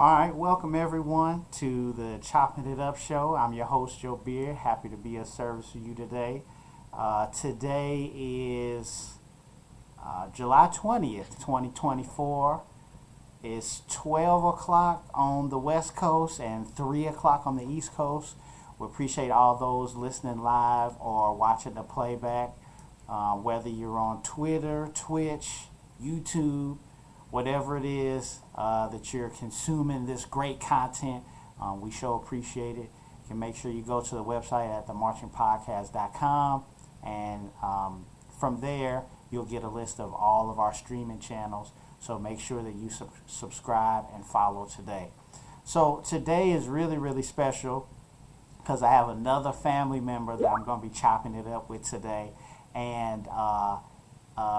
All right, welcome everyone to the Choppin It Up show. I'm your host, Joe Beard. Happy to be of service to you today. Today is July 20th, 2024. It's 12 o'clock on the West Coast and 3 o'clock on the East Coast. We appreciate all those listening live or watching the playback, whether you're on Twitter, Twitch, YouTube, whatever it is that you're consuming this great content. We sure appreciate it. You can make sure you go to the website at themarchingpodcast.com, and from there you'll get a list of all of our streaming channels. So make sure that you subscribe and follow today. So today is really, really special because I have another family member that I'm going to be chopping it up with today. And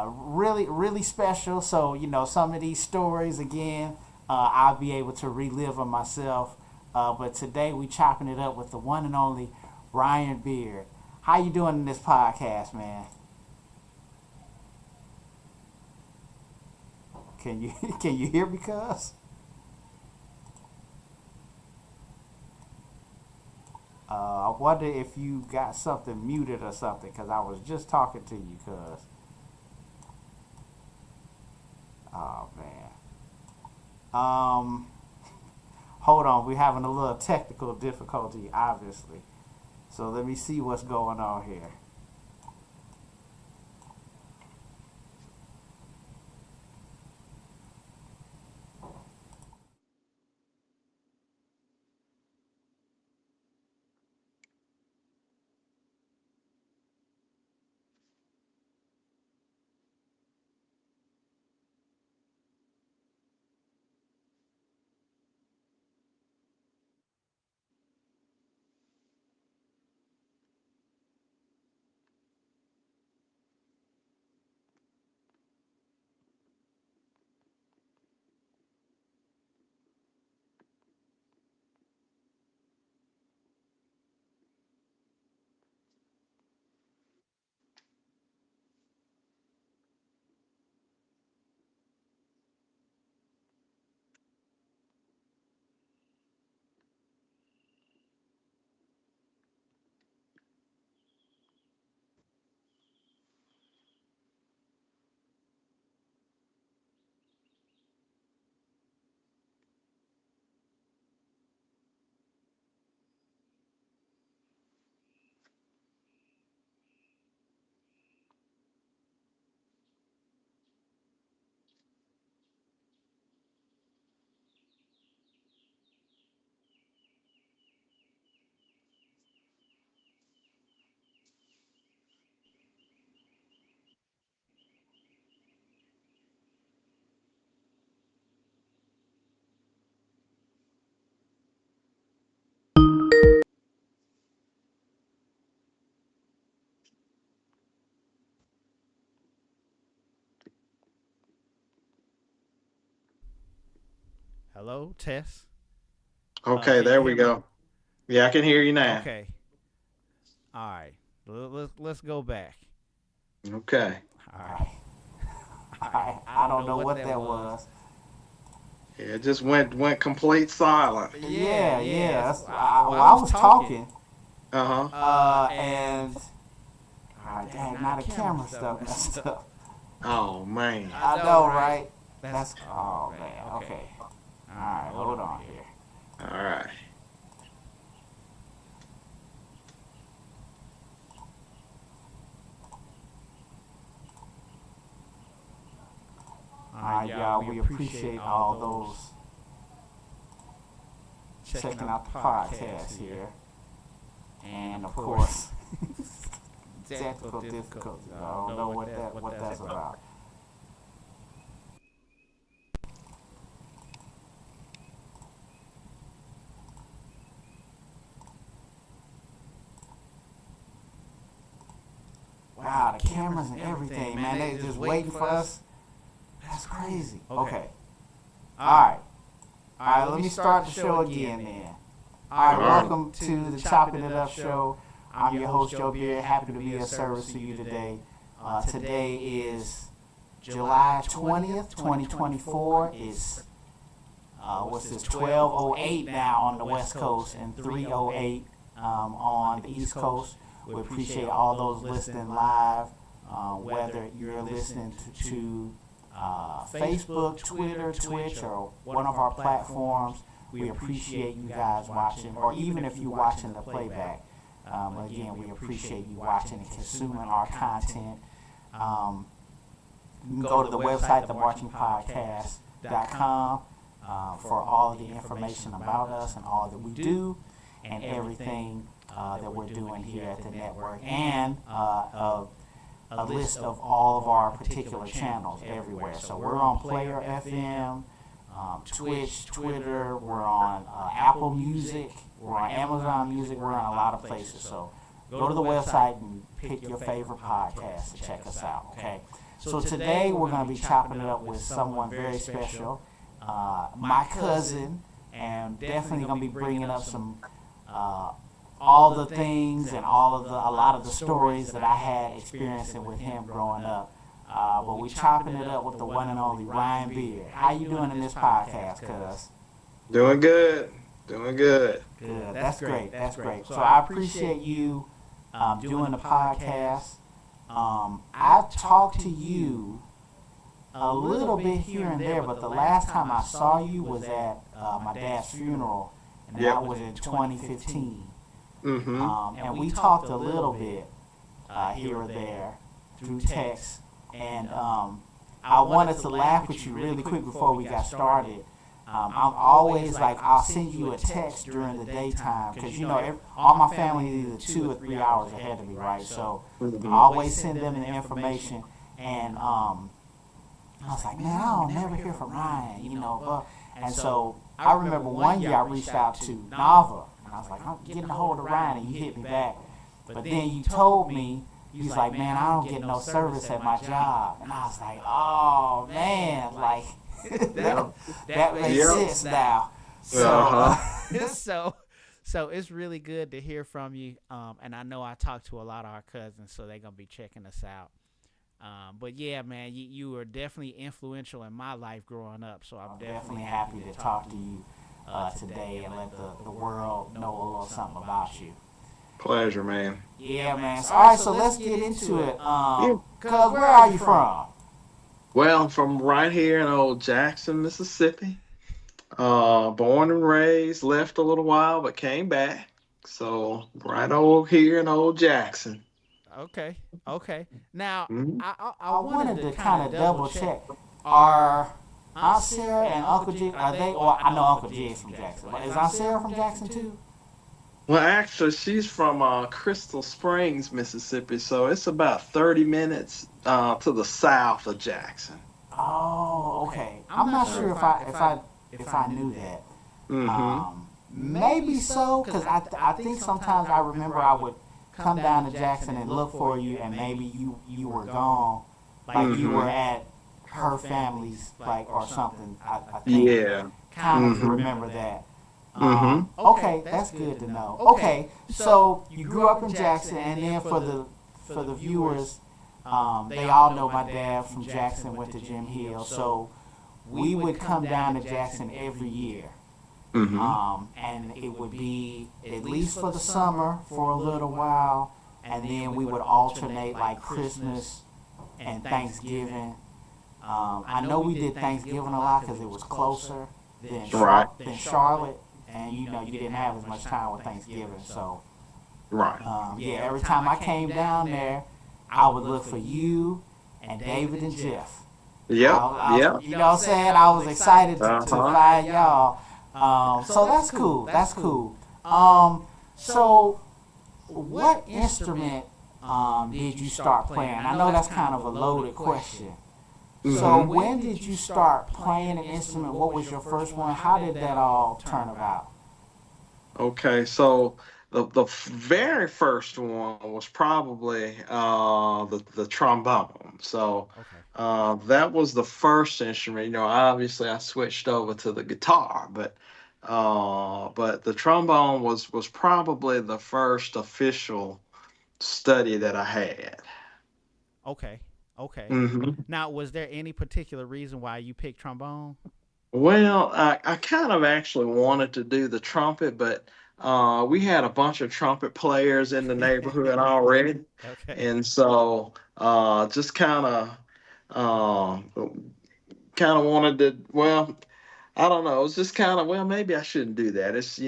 really, really special. So, some of these stories, again, I'll be able to relive them myself. But today we chopping it up with the one and only Ryan Beard. How you doing in this podcast, man? Can you hear me, cuz? I wonder if you got something muted or something, because I was just talking to you, cuz. Oh, man. Hold on. We're having a little technical difficulty, obviously. So let me see what's going on here. Hello, Tess. Okay, Can you there we hear me? go. Yeah, I can hear you now. Okay. All right. Let's go back. Okay. All right. All right. I don't know what that was. Yeah, it just went complete silent. Yeah. I was talking. Uh-huh. And dang, now the camera stuff messed up. Oh man. I know, right? That's oh man. Okay. All right. Hold on here. All right. All right, y'all. We appreciate all those checking out the podcast here, and of course, technical difficulties. I don't know what that's about. Wow, the cameras and everything, man. They just waiting for us. That's crazy. Okay. All right, let me start the show again then. All right, welcome to the Chopping It Up show. I'm your host, Joe Beard. Happy to be of service to you today. Today is July 20th, 2024. Is what's this, 12:08 now on the West Coast and 3:08 on the East Coast. We appreciate all those listening live, whether you're listening to Facebook, Twitter, Twitch, or one of our platforms. We appreciate you guys watching, or even if you're watching the playback. Again, we appreciate you watching and consuming our content. You can go to the website, themarchingpodcast.com, for all of the information about us and all that we do and everything that we're doing here at the network, and a list of all of our particular channels everywhere. So we're on Player FM, Twitch, Twitter, we're on Apple Music, we're on Amazon Music, we're on a lot of places. So go to the website and pick your favorite podcast to check us out, okay? So today we're going to be chopping it up with someone very special, my cousin, and definitely going to be bringing up some all the things and a lot of the stories that I had experiencing with him growing up. But we chopping it up with the one and only Ryan Beard. How you doing in this podcast, cuz? Doing good. Doing good. Good. That's great. That's great. So I appreciate you doing the podcast. I talked to you a little bit here and there, but the last time I saw you was at my dad's funeral, and that was in 2015. And we talked a little bit here or there through text, and I wanted to laugh with you really quick before we got started. I'm always like, I'll send you a text during the daytime, because all my family is either 2 or 3 hours ahead of me, right? So I always send them the information, and I was like, man, I don't never hear from Ryan, and so I remember one year I reached out to Nava, and I was like, I'm getting a hold of Ryan, and you hit me back. But then you told me, you was like, man, I don't get no service at my job. And I was like, oh, man, like, that makes sense now. So it's really good to hear from you. And I know I talked to a lot of our cousins, so they're going to be checking us out. But yeah, man, you were definitely influential in my life growing up. So I'm definitely happy to talk to you today and let the world know a little something about you. Pleasure, man. Yeah, man. All right, so let's get into it. Cuz, where are you from? Well, I'm from right here in old Jackson, Mississippi. Born and raised, left a little while, but came back. So right over here in old Jackson. Okay. Now, I wanted to kind of double check. Are Aunt Sarah and Uncle G, are they, or I know Uncle G is from Jackson. Is Aunt Sarah from Jackson too? Well, actually, she's from Crystal Springs, Mississippi, so it's about 30 minutes to the south of Jackson. Oh, okay. I'm not sure if I knew that. Maybe so, because I think sometimes I remember I would come down to Jackson and look for you, and maybe you were gone, like you were at her family's, like, or something. I think. Yeah. Kind of remember that. Okay, that's good to know. Okay, so you grew up in Jackson, and then for the viewers, they all know my dad from Jackson went to Jim Hill, so we would come down to Jackson every year. And it would be at least for the summer for a little while, and then we would alternate like Christmas and Thanksgiving. I know we did Thanksgiving a lot because it was closer than Charlotte, and you didn't have as much time with Thanksgiving. So every time I came down there, I would look for you and David and Jeff. You know what I'm saying? I was excited to find y'all. So that's cool. That's cool. So what instrument did you start playing? I know that's kind of a loaded question. So when did you start playing an instrument? What was your first one? How did that all turn about? Okay, so the very first one was probably the trombone. So that was the first instrument. Obviously I switched over to the guitar, but the trombone was probably the first official study that I had. Okay. Now, was there any particular reason why you picked trombone? Well, I kind of actually wanted to do the trumpet, but we had a bunch of trumpet players in the neighborhood already, Okay. and so just uh, kind of wanted to. Well, I don't know. It was just kind of, well, maybe I shouldn't do that. It's,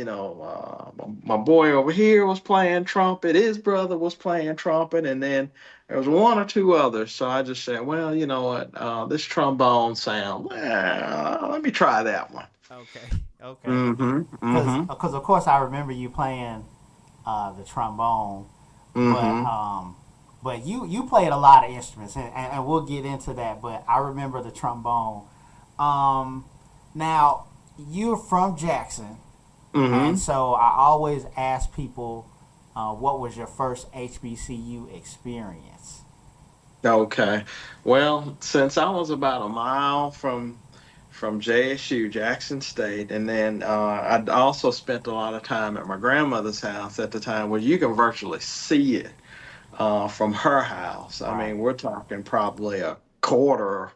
my boy over here was playing trumpet. His brother was playing trumpet. And then there was one or two others. So I just said, well, you know what? This trombone sound, well, let me try that one. Okay. Okay. Mm-hmm. Because Mm-hmm. of course I remember you playing the trombone, but Mm-hmm. you played a lot of instruments, and we'll get into that. But I remember the trombone. Um, Now you're from Jackson, and Mm-hmm. so I always ask people, what was your first HBCU experience? Okay. Well, since I was about a mile from JSU, Jackson State, and then I'd also spent a lot of time at my grandmother's house at the time, where you can virtually see it from her house. I Right. mean, we're talking probably a quarter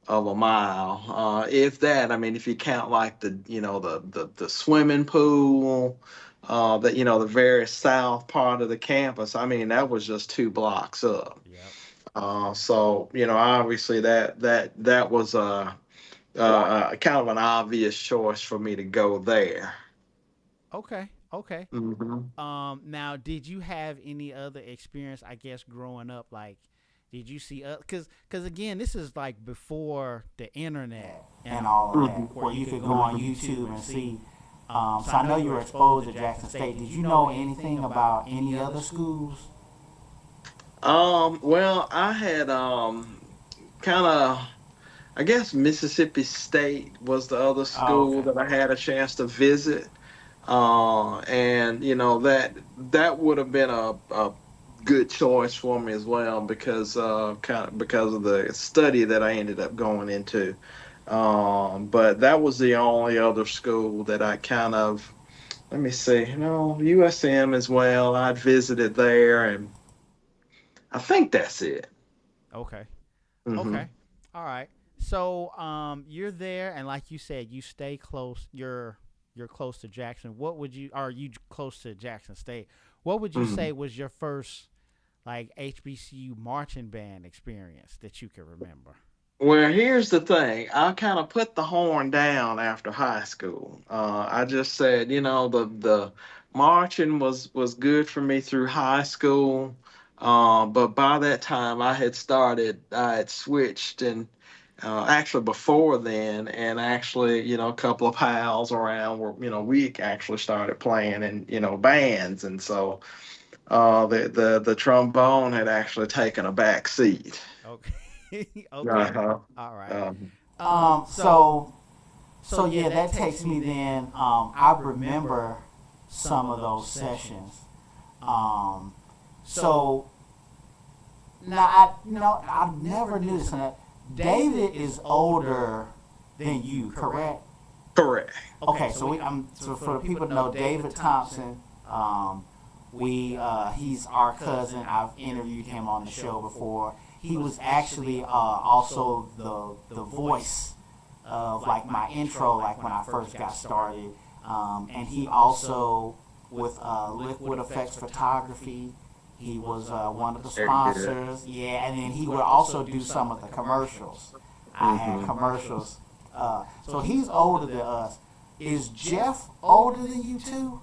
of a mile, if that. I mean, if you count like the swimming pool, the very south part of the campus. I mean, that was just 2 blocks up. Yep. So obviously that was kind of an obvious choice for me to go there. Okay. Okay. Hmm. Now, did you have any other experience? I guess growing up, like, did you see? Cause again, this is like before the internet And and all of Hmm. that, where where you you could could go go on on YouTube YouTube and and see. see. So So I I know know you you were were exposed exposed to to Jackson Jackson State. State. Did Did you you know know anything anything about about any any other other schools? schools? Well, I had kind of, I guess Mississippi State was the other Oh, school okay. that I had a chance to visit. And that would have been a good choice for me as well, because kind of because of the study that I ended up going into. But that was the only other school that I kind of, let me see, USM as well. I'd visited there, and I think that's it. Okay. Hmm. Okay. All right. So, you're there, and like you said, you stay close. You're close to Jackson. What would you? Are you close to Jackson State? What would you Hmm. say was your first like HBCU marching band experience that you can remember? Well, here's the thing. I kind of put the horn down after high school. I just said, the marching was good for me through high school, but by that time I had switched, and actually before then, and actually, a couple of pals around were, we actually started playing in, bands, and so the trombone had actually taken a back seat. Okay. Okay. Uh-huh. All right. Um, Um. So. So So yeah, yeah, that that takes takes me me then. then. I I remember remember some some of of those those sessions. sessions. Um. Um, So so now I never knew this. And David is older than you, correct? Correct. Okay, so so for the people to know, David Thompson, he's our cousin. I've interviewed him on the show before. He was actually also the voice of like my intro, like when I first got started, and he also with Liquid Effects Photography. He was one of the Very good. sponsors, yeah, and then he would also do some of the commercials. I had Hmm. commercials. So he's older than us. Is Jeff older than you too?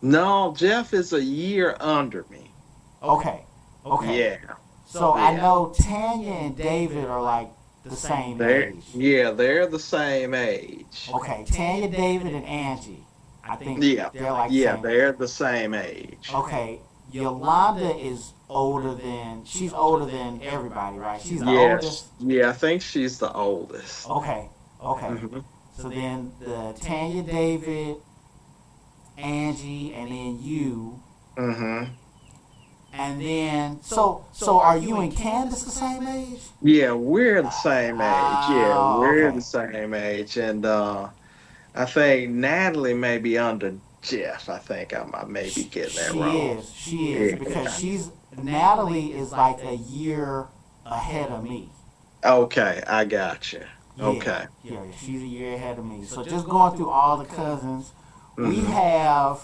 No, Jeff is a year under me. okay. Okay, Okay. okay. Yeah, So I yeah. know Tanya and David are like the same age. They're the same age. Okay, Tanya, David, and Angie. I I think think Yeah, they're they're like like the yeah, same age. they're the same age. Okay, Yolanda is older than she's older than everybody, right? She's the Yes, oldest. yeah, I think she's the oldest. Okay, okay. Hmm. So then the Tanya, David, Angie, and then you, Hmm. and then so are you and Candace the same age? Yeah, we're the same age. Yeah, Oh, we're the okay. same age, and I think Natalie may be under Jeff. I think I may be getting that wrong. She is because Yeah. she's Natalie is like a year ahead of me. Okay, I got you. Yeah, yeah, she's a year ahead of me. So just going through all the cousins, we have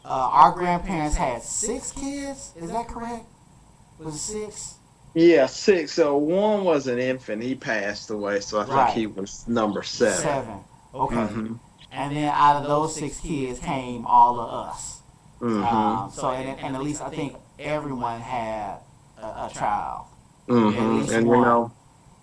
our grandparents had 6 kids. Is that correct? Was it 6? Yeah, 6. So one was an infant. He passed away. So I think he Right. was number 7. 7. Okay. Mm-hmm. And then out of those 6 kids came all of us. Mm-hmm. So and at least I think everyone had a child. At Mm-hmm. least And one.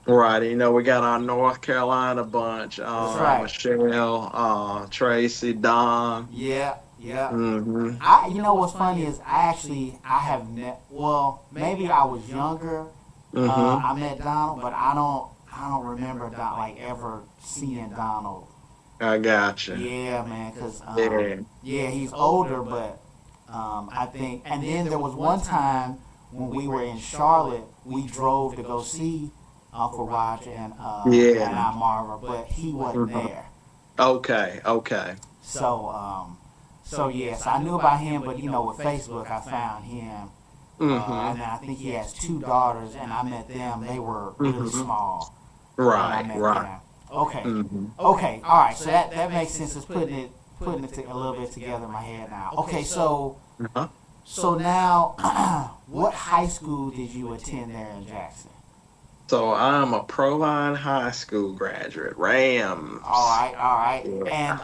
right, we got our North Carolina bunch. That's right. Michelle, Tracy, Don. Yeah, yeah. Mm-hmm. You know what's funny is I have well, maybe I was younger. Mm-hmm. I met Donald, but I don't remember like ever seeing Donald. I gotcha. Yeah, man, because Yeah. yeah, he's older, but I think, and then there was one time when we were in Charlotte, we drove to go see Uncle Roger and Aunt Marva, but he wasn't there. Okay. So yes, I knew about him, but with Facebook, I found him. And I think he has 2 daughters, and I met them. They were really small. Right. Them. Okay. Mm-hmm. Okay. All right. So that makes sense. It's putting it a little bit together in my head now. Okay. So now, what high school did you attend there in Jackson? So I'm a Provine High School graduate. Rams. All right. Yeah. And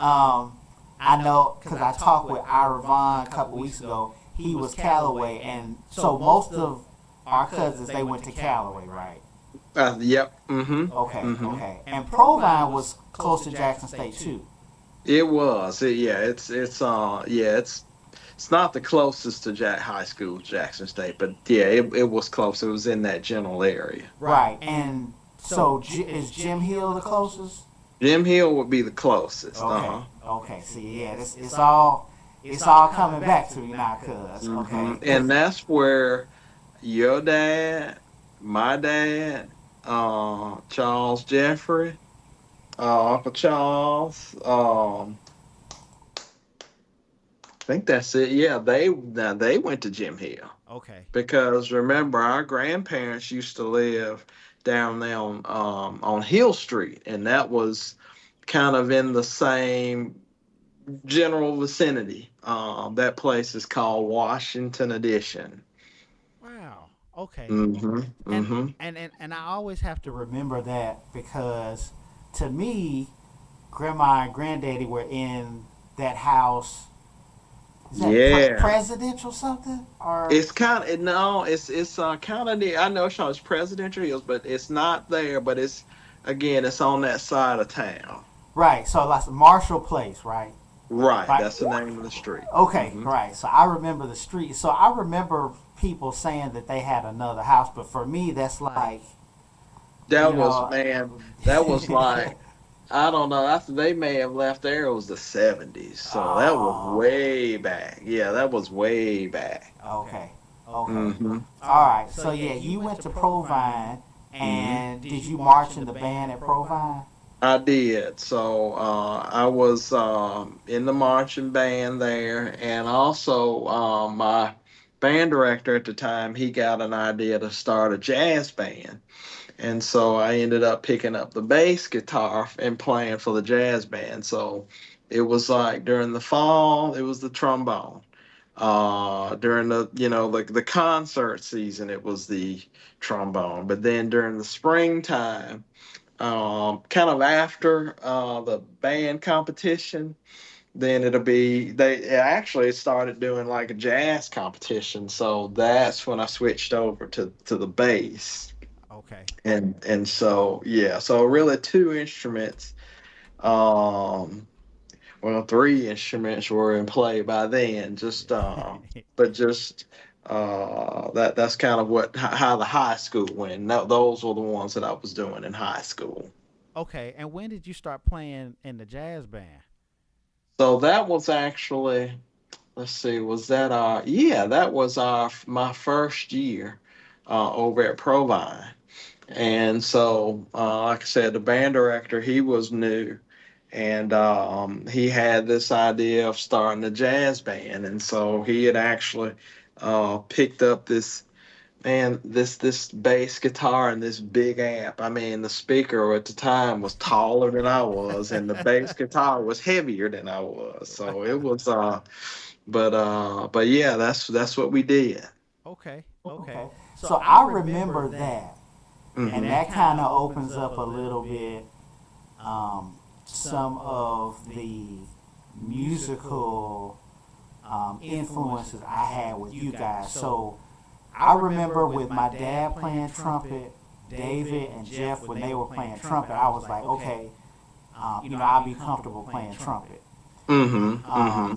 I know because I talked with Ira Vaughn a couple weeks ago. He was Callaway, and so most of our cousins they went to Callaway, right? Yep. Mm-hmm. Okay. Mm-hmm. Okay. And Provine was close to Jackson State too. It was. It's not the closest to High School, Jackson State, but yeah, it was close. It was in that general area. Right. And so is Jim Hill the closest? Jim Hill would be the closest. Okay. Okay. See, yeah, it's all coming back to you now, cuz. Okay. And that's where your dad, my dad, Charles Jeffrey, Uncle Charles, I think that's it. Yeah, they went to Jim Hill. Okay. Because remember, our grandparents used to live down there on Hill Street, and that was kind of in the same general vicinity. That place is called Washington Edition. Wow. Okay. Mm-hmm. Mm-hmm. And I always have to remember that because to me, Grandma and Granddaddy were in that house. Is that presidential something? Or it's kind of it's kind of near. I know it's Presidential Hills, but it's not there. But it's on that side of town. Right. So that's Marshall Place, right? Right. That's the name of the street. Okay. Mm-hmm. Right. So I remember the street. So I remember people saying that they had another house, but for me, that's like that was like. I don't know. After they may have left there, it was the 70s. So that was way back. Yeah, that was way back. Okay. Mm-hmm. All right. So yeah, you went to Provine, and did you march in the band at Provine? I did. So I was in the marching band there, and also my band director at the time, he got an idea to start a jazz band. And so I ended up picking up the bass guitar and playing for the jazz band. So it was like during the fall, it was the trombone. During the concert season, it was the trombone. But then during the springtime, kind of after the band competition, then they actually started doing like a jazz competition. So that's when I switched over to the bass. Okay. And so really 2 instruments, 3 instruments were in play by then. Just that's kind of how the high school went. Those were the ones that I was doing in high school. Okay, and when did you start playing in the jazz band? So that was actually, let's see, that was my first year over at Provine. And so, like I said, the band director, he was new, and he had this idea of starting a jazz band. And so he had actually picked up this and this bass guitar and this big amp. I mean, the speaker at the time was taller than I was, and the bass guitar was heavier than I was. So it was but yeah, that's what we did. Okay, okay. Okay. So So I I remember remember that, that. and And Hmm. that that kind kind of of opens opens up up a a little little bit bit some of the musical influences I had with you guys. So I remember with my dad playing trumpet, David and Jeff, when they were playing trumpet, I was like, okay, I'll be comfortable playing trumpet. Hmm. Hmm.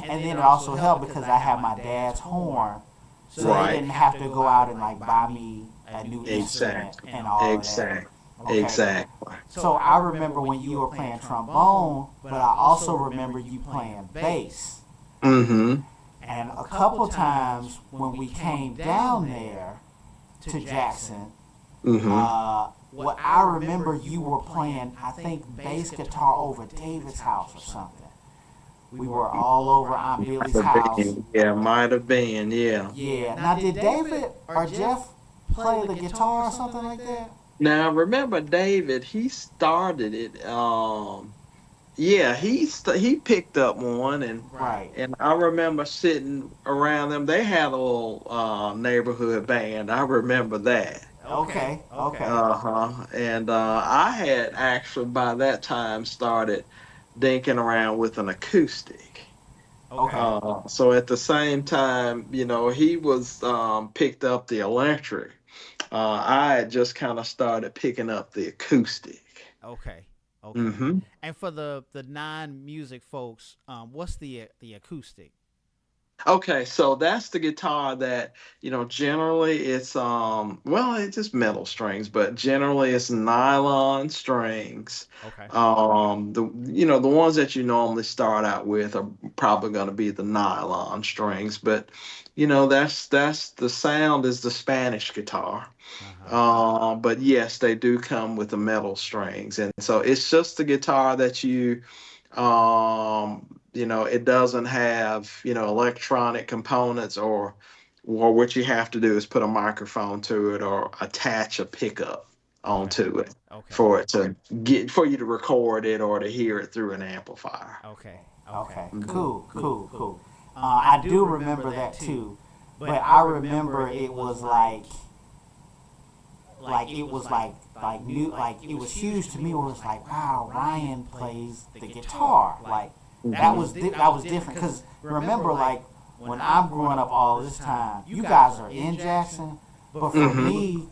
And then it also helped because I had my dad's horn, so they Right. didn't have to go out and like buy me a new instrument Exactly. and all of that. Exactly. Okay. Exactly. So I remember when you were playing trombone, but I also remember you playing bass. Hmm. And a couple times when we came down there to Jackson, Hmm. what I remember you were playing, I think, bass guitar over David's house or something. We were all over Aunt Billy's house. Yeah, might have been. Yeah. Yeah. Now, did David or Jeff play the guitar or something like that? Now remember, David, he started it. Yeah, he picked up one, Right. and I remember sitting around them. They had a little neighborhood band. I remember that. Okay. Okay. Uh-huh. And I had actually by that time started dinking around with an acoustic. Okay. So at the same time, he was picked up the electric. I had just kind of started picking up the acoustic. okay, okay. Hmm. And for the non-music folks, what's the acoustic? Okay, so that's the guitar that, generally it's well, it's just metal strings, but generally it's nylon strings. Okay, The ones that you normally start out with are probably going to be the nylon strings, but that's the sound is the Spanish guitar. uh huh. But yes, they do come with the metal strings, and so it's just the guitar that it doesn't have, electronic components, or what you have to do is put a microphone to it or attach a pickup Okay, onto it okay, for you to record it or to hear it through an amplifier. okay, okay. Okay. Mhm. Cool. Cool. Cool. I do remember that too, but I remember it was like it was like new, like it was huge to me. Where it was like, wow, Ryan plays the guitar. Like that was different because remember, like when I'm growing up all this time, you guys are in Jackson, but for Mhm. me,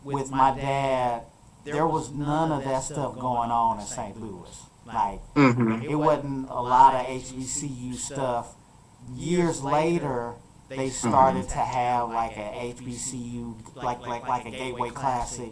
with my dad, there was none of that stuff going on in St. Louis. Like Mhm. it wasn't a lot of HBCU stuff. Years later, they started to have like a HBCU, like a Gateway Classic,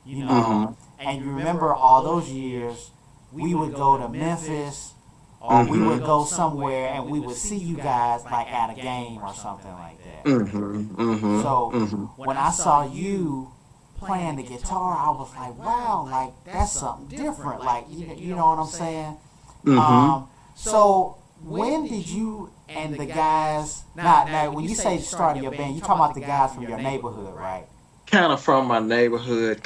Mhm. And you remember all those years, we would go to Memphis, or we would go somewhere, and we would see you guys like at a game or something like that. Mhm. Mhm. So Mhm. when I saw you playing the guitar, I was like, wow, like that's something different. Like you know what I'm saying? Mhm. So when did you and the guys now when you say starting your band, you talking about the guys from your neighborhood, right? Kind of from my neighborhood,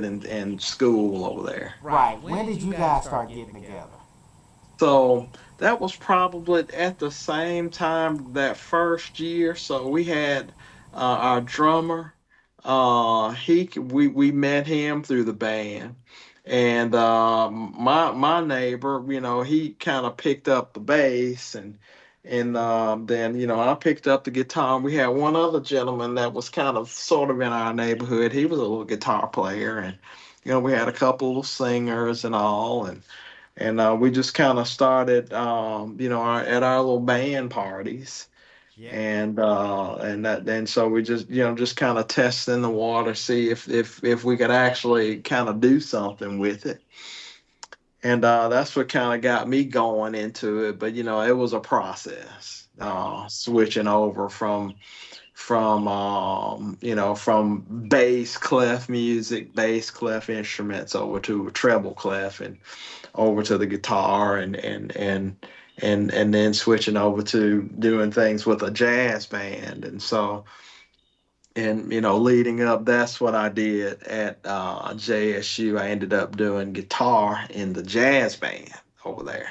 and school over there. Right. When did you guys start getting together? So that was probably at the same time that first year. So we had our drummer. We met him through the band, and my neighbor, he kind of picked up the bass, and then I picked up the guitar. We had one other gentleman that was kind of sort of in our neighborhood. He was a little guitar player, and we had a couple of singers and all, and we just kind of started, at our little band parties, Yeah. and so we just kind of testing the water, see if we could actually kind of do something with it, and that's what kind of got me going into it. But it was a process, Right. switching over from bass clef music, bass clef instruments over to a treble clef, and over to the guitar, and then switching over to doing things with a jazz band. And so And leading up, that's what I did at JSU. I ended up doing guitar in the jazz band over Okay. there.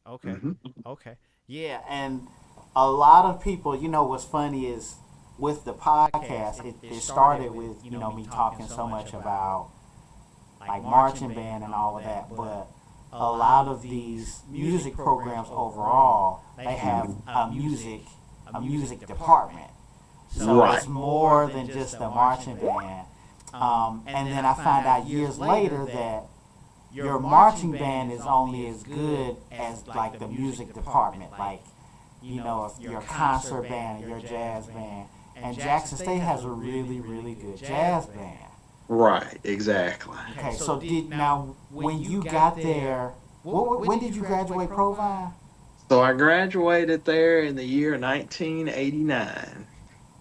Okay. Hmm. Okay. Yeah, and a lot of people, what's funny is with the podcast, it started with, me talking so much about like marching band and all of that, but a lot of these music programs overall, they have a music department. So Right. it's more than just a marching band. And then I find out years later that your marching band is only as good as like the music department, like if your concert band or your jazz band. And Jackson State has a really, really good jazz band. Right. Exactly. Okay, so now when you got there, when did you graduate Provine? So I graduated there in the year 1989.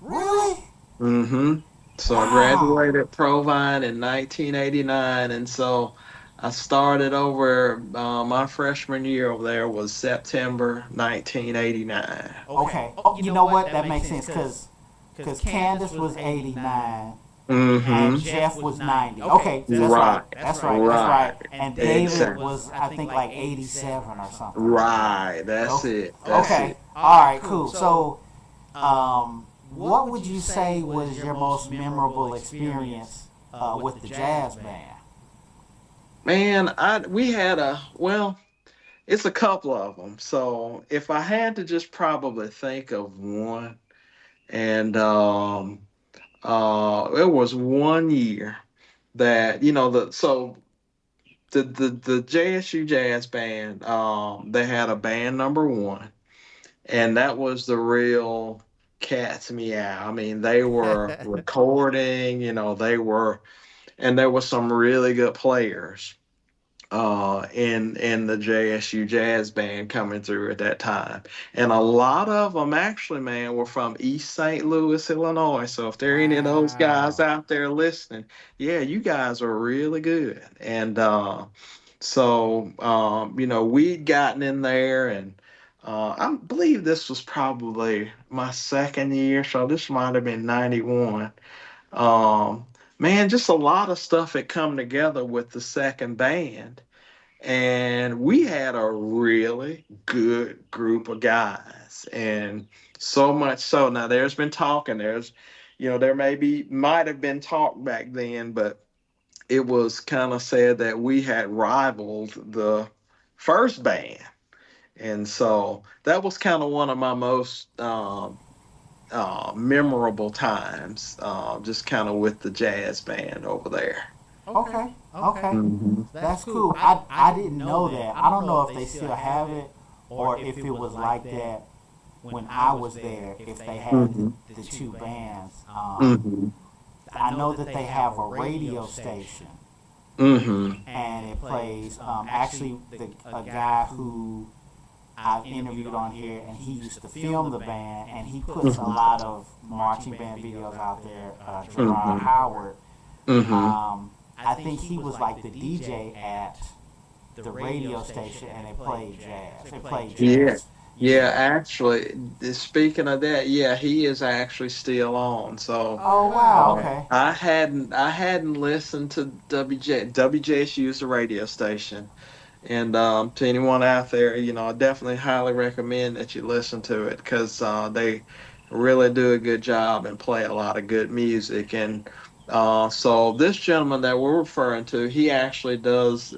Really? Hmm. So I Wow. graduated Provine in 1989, and so I started over. My freshman year over there was September 1989. Okay. Okay. Oh, Oh, you you know know what? what? That That makes makes sense sense because Candace Candace was was 89 89 and Hmm. and Jeff Jeff was was 90. 90. Okay, Okay, that's that's Right. right. right. That's That's right. right. That's That's Right. right. right. And And David David Exactly. was, was, I I think, think, like like 87 87 or or something. something. Right. That's Okay. it. That's Okay. it. All All right, right. cool. Cool. So, So, um, what would you say was your most memorable experience with the jazz band? Man, we had it's a couple of them. So if I had to just probably think of one, and it was one year that the JSU Jazz Band, they had a band number one, and that was the real cat's meow. I mean, they were recording, and there were some really good players in the JSU Jazz Band coming through at that time, and a lot of them actually, man, were from East St. Louis, Illinois. So if there are any of those guys Wow. out there listening, yeah, you guys are really good. And we'd gotten in there, and I believe this was probably my second year, so this might have been 91. Um, Man, just a lot of stuff had come together with the second band, and we had a really good group of guys. And so much so now there's been talking, there might have been talk back then, but it was kind of said that we had rivaled the first band. And so that was kind of one of my most memorable times, just kind of with the jazz band over there. okay. Okay. Okay. Okay. Hmm. That's That's cool. cool. I didn't know that. I don't know if they still have it or if it was like that when I was there, if they had Hmm. the two bands. Hmm. I know that they have a radio station Hmm. and it plays actually a guy who I've interviewed on here and he used to film the band and he puts a lot of marching band videos out there, Gerard Hmm. Howard. Hmm. I think he was like the DJ at the radio station and they played jazz. They played Yeah. jazz. Yeah, Yeah. actually, speaking of that, yeah, he is actually still on. So, Oh, Oh wow. wow. Okay. I hadn't listened to WJSU is a radio station, and to anyone out there, I definitely highly recommend that you listen to it because they really do a good job and play a lot of good music. And so this gentleman that we're referring to, he actually does,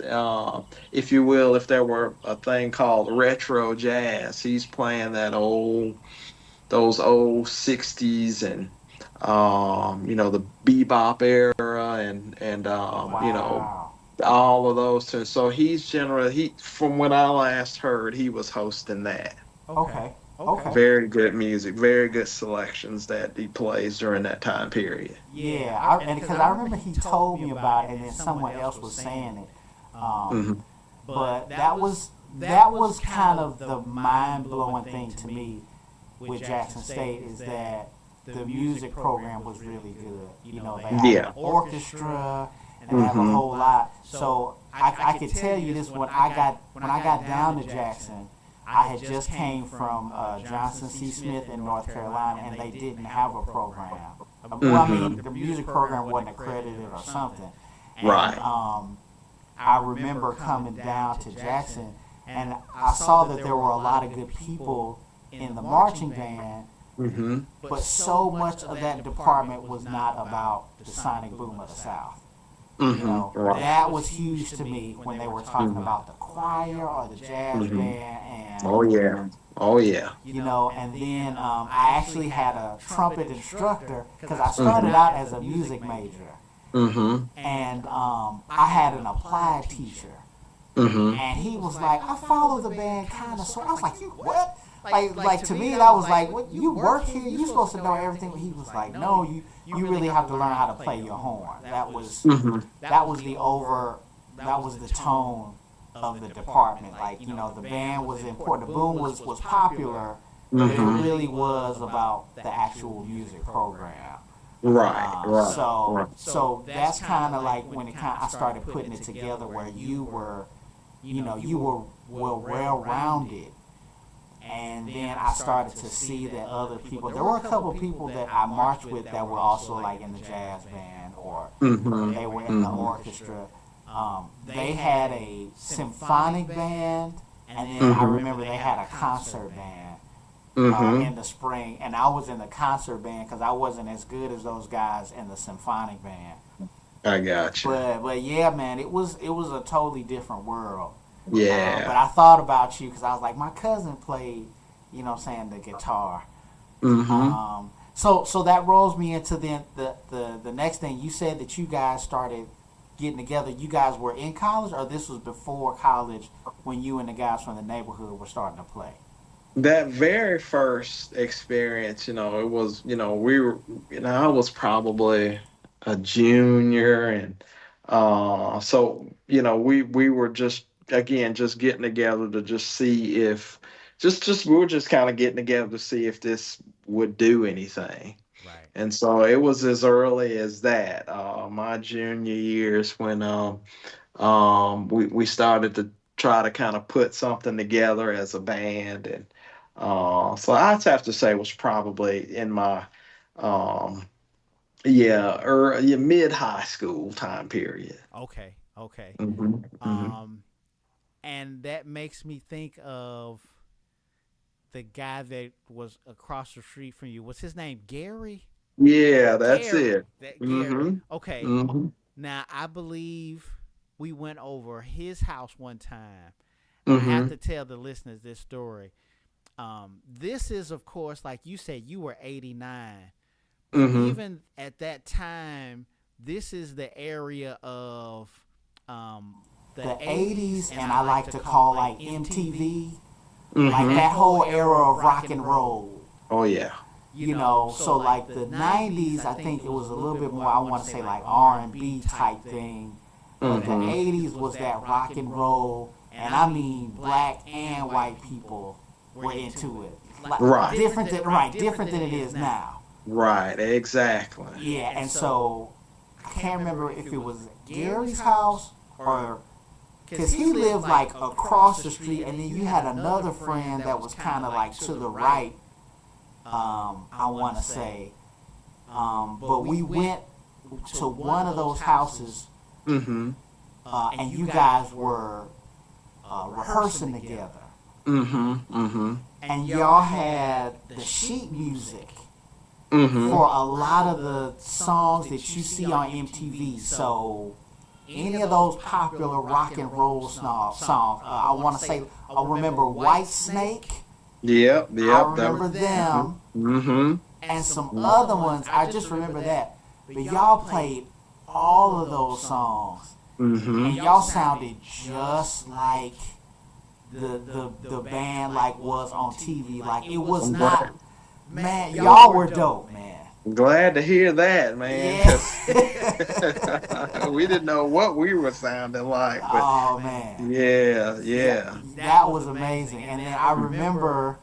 if you will, if there were a thing called retro jazz, he's playing those old '60s and the bebop era and Wow. all of those tunes. So he's generally from what I last heard, he was hosting that. Okay. Okay. Okay. Okay. Very good music, very good selections that he plays during that time period. Yeah, and because I remember he told me about it, and then someone else was saying it. Hmm. But that was kind of the mind blowing thing to me with Jackson State is that the music program was really good. They have Yeah. an orchestra and they have a Hmm. whole lot. So I could tell you this when I got down to Jackson, I had just came from Johnson C. Smith in North Carolina, and they didn't have a program. Well, I mean, the music program wasn't accredited or something. And, Right. I remember coming down to Jackson, and I saw that there were a lot of good people in the marching band, Mm-hmm. but so much of that department was not about the sonic boom of the South. Mm-hmm. You know, Right. that was huge to me when they were talking about the choir or the jazz Mhm. band, and Oh yeah. Oh yeah. you know, and then I actually had a trumpet instructor because I started out as a music major, Mm-hmm. and I had an applied teacher, Mm-hmm. and he was like, "I follow the band kind of." So I was like, "You what?" Like to me, that was like, "What? You work here? You supposed to know everything." He was like, "No, you really have to learn how to play your horn." That was Mm-hmm. that was the tone of the department. Like, you know, the band was important, the boom was popular, but it Mhm. really was about the actual music program. Right. Right. So Right. so that's kind of like when I started putting it together, where you were, you know, you were well rounded. And then I started to see that other people, there were a couple people that I marched with that were also like in the jazz band, or Mhm. they were in the orchestra. They had a symphonic band, and then I remember they had a concert band Mhm. in the spring, and I was in the concert band because I wasn't as good as those guys in the symphonic band. I got you. But yeah, man, it was a totally different world. But Yeah. I thought about you because I was like, my cousin played, you know what I'm saying, the guitar. Mhm. So that rolls me into the next thing. You said that you guys started getting together. You guys were in college, or this was before college when you and the guys from the neighborhood were starting to play? That very first experience, it was, we were, I was probably a junior, and so, we were just again just getting together to just see if just we were just kind of getting together to see if this would do anything. Right. And so it was as early as that, my junior years when we started to try to kind of put something together as a band, and so I'd have to say it was probably in my um, yeah, mid high school time period. Okay. Okay. Hmm. Hmm. Um, and that makes me think of the guy that was across the street from you. What's his name? Gary? Yeah, that's Gary. it. That Gary. Hmm. Okay. Hmm. Now I believe we went over his house one time, and I have Hmm. to tell the listeners this story. This is, of course, like you said, you were 89, but Hmm. even at that time, this is the area of the The 80s, 80s, and I like to call like MTV, like Hmm. that whole era of rock and roll. Oh yeah. You know, so like the 90s, I think it was a little bit more, I want to say like R&B type thing. But the Hmm. 80s was that rock and roll, and I mean black and white people were into it. Like, Right. different than it is now. Right. Exactly. Yeah, and so I can't remember if it was Gary's house or because he lived like across the street, and then you had another friend that was kind of like to the right. I want to say, but we went to one of those houses, Hmm. and you guys were rehearsing together, Hmm. Hmm. and y'all had the sheet music Hmm. for a lot of the songs that you see on MTV. So any of those popular rock and roll songs, I want to say, I remember White Snake. Yep. Yep. I remember them. Hmm. And some other ones. I just remember that. But y'all played all of those songs, Hmm. and y'all sounded just like the band like was on TV. Like it was not, man. Y'all were dope, man. Glad to hear that, man. Yeah. 'Cause we didn't know what we were sounding like, but Oh man. yeah, yeah. That was amazing. And then I remember,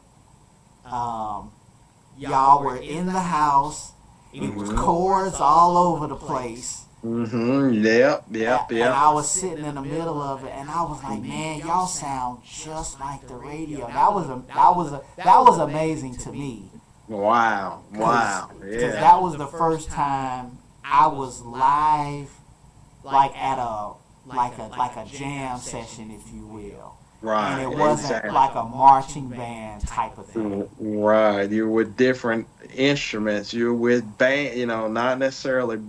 y'all were in the house. It was chords all over the place. Hmm. Yep. Yep. And Yep. I was sitting in the middle of it, and I was like, "Man, y'all sound just like the radio." That was amazing to me. Wow. Wow. Because Yeah. that was the first time I was live, like at a like a jam session, if you will. And Right. it wasn't Exactly. like a marching band type of thing. Right. You're with different instruments. You're with band, not necessarily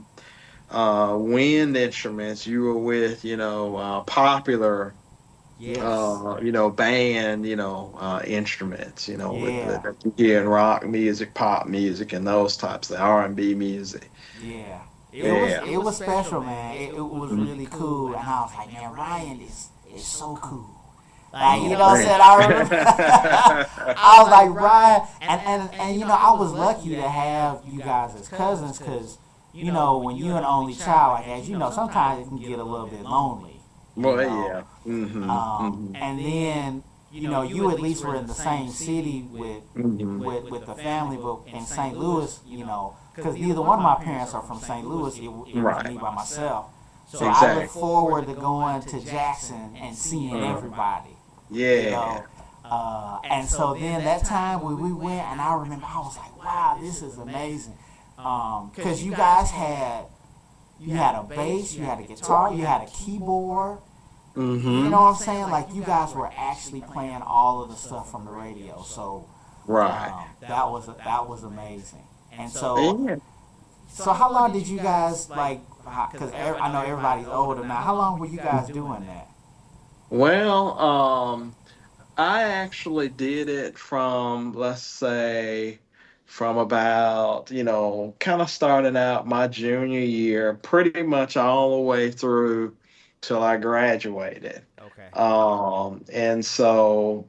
wind instruments. You were with, popular, Yes. band, instruments, Yeah. that you hear in rock music, pop music, and those types of R&B music. Yeah. Yeah. It was special, man. It was really cool, and I was like, man, Ryan is so cool. Like, you know what I'm saying? I remember I was like, Ryan, and I was lucky to have you guys as cousins, because when you're an only child, like, as you know, sometimes it can get a little bit lonely. Well, yeah. Mm-hmm. And then you at least were in the same city with the family, but in St. Louis, because neither one of my parents are from St. Louis. It was Right. me by myself. So I Exactly. look forward to going to Jackson and seeing everybody. Yeah. And so then that time when we went, and I remember I was like, wow, this is amazing. Because you guys had a bass, you had a guitar, you had a keyboard. Mm-hmm. You know what I'm saying? Like, you guys were actually playing all of the stuff from the radio. So Right. that was amazing. And so Yeah. how long did you guys, like? Because I know everybody's older now. How long were you guys doing that? Well, I actually did it from, let's say, from about, kind of starting out my junior year, pretty much all the way through till I graduated. Okay. And so,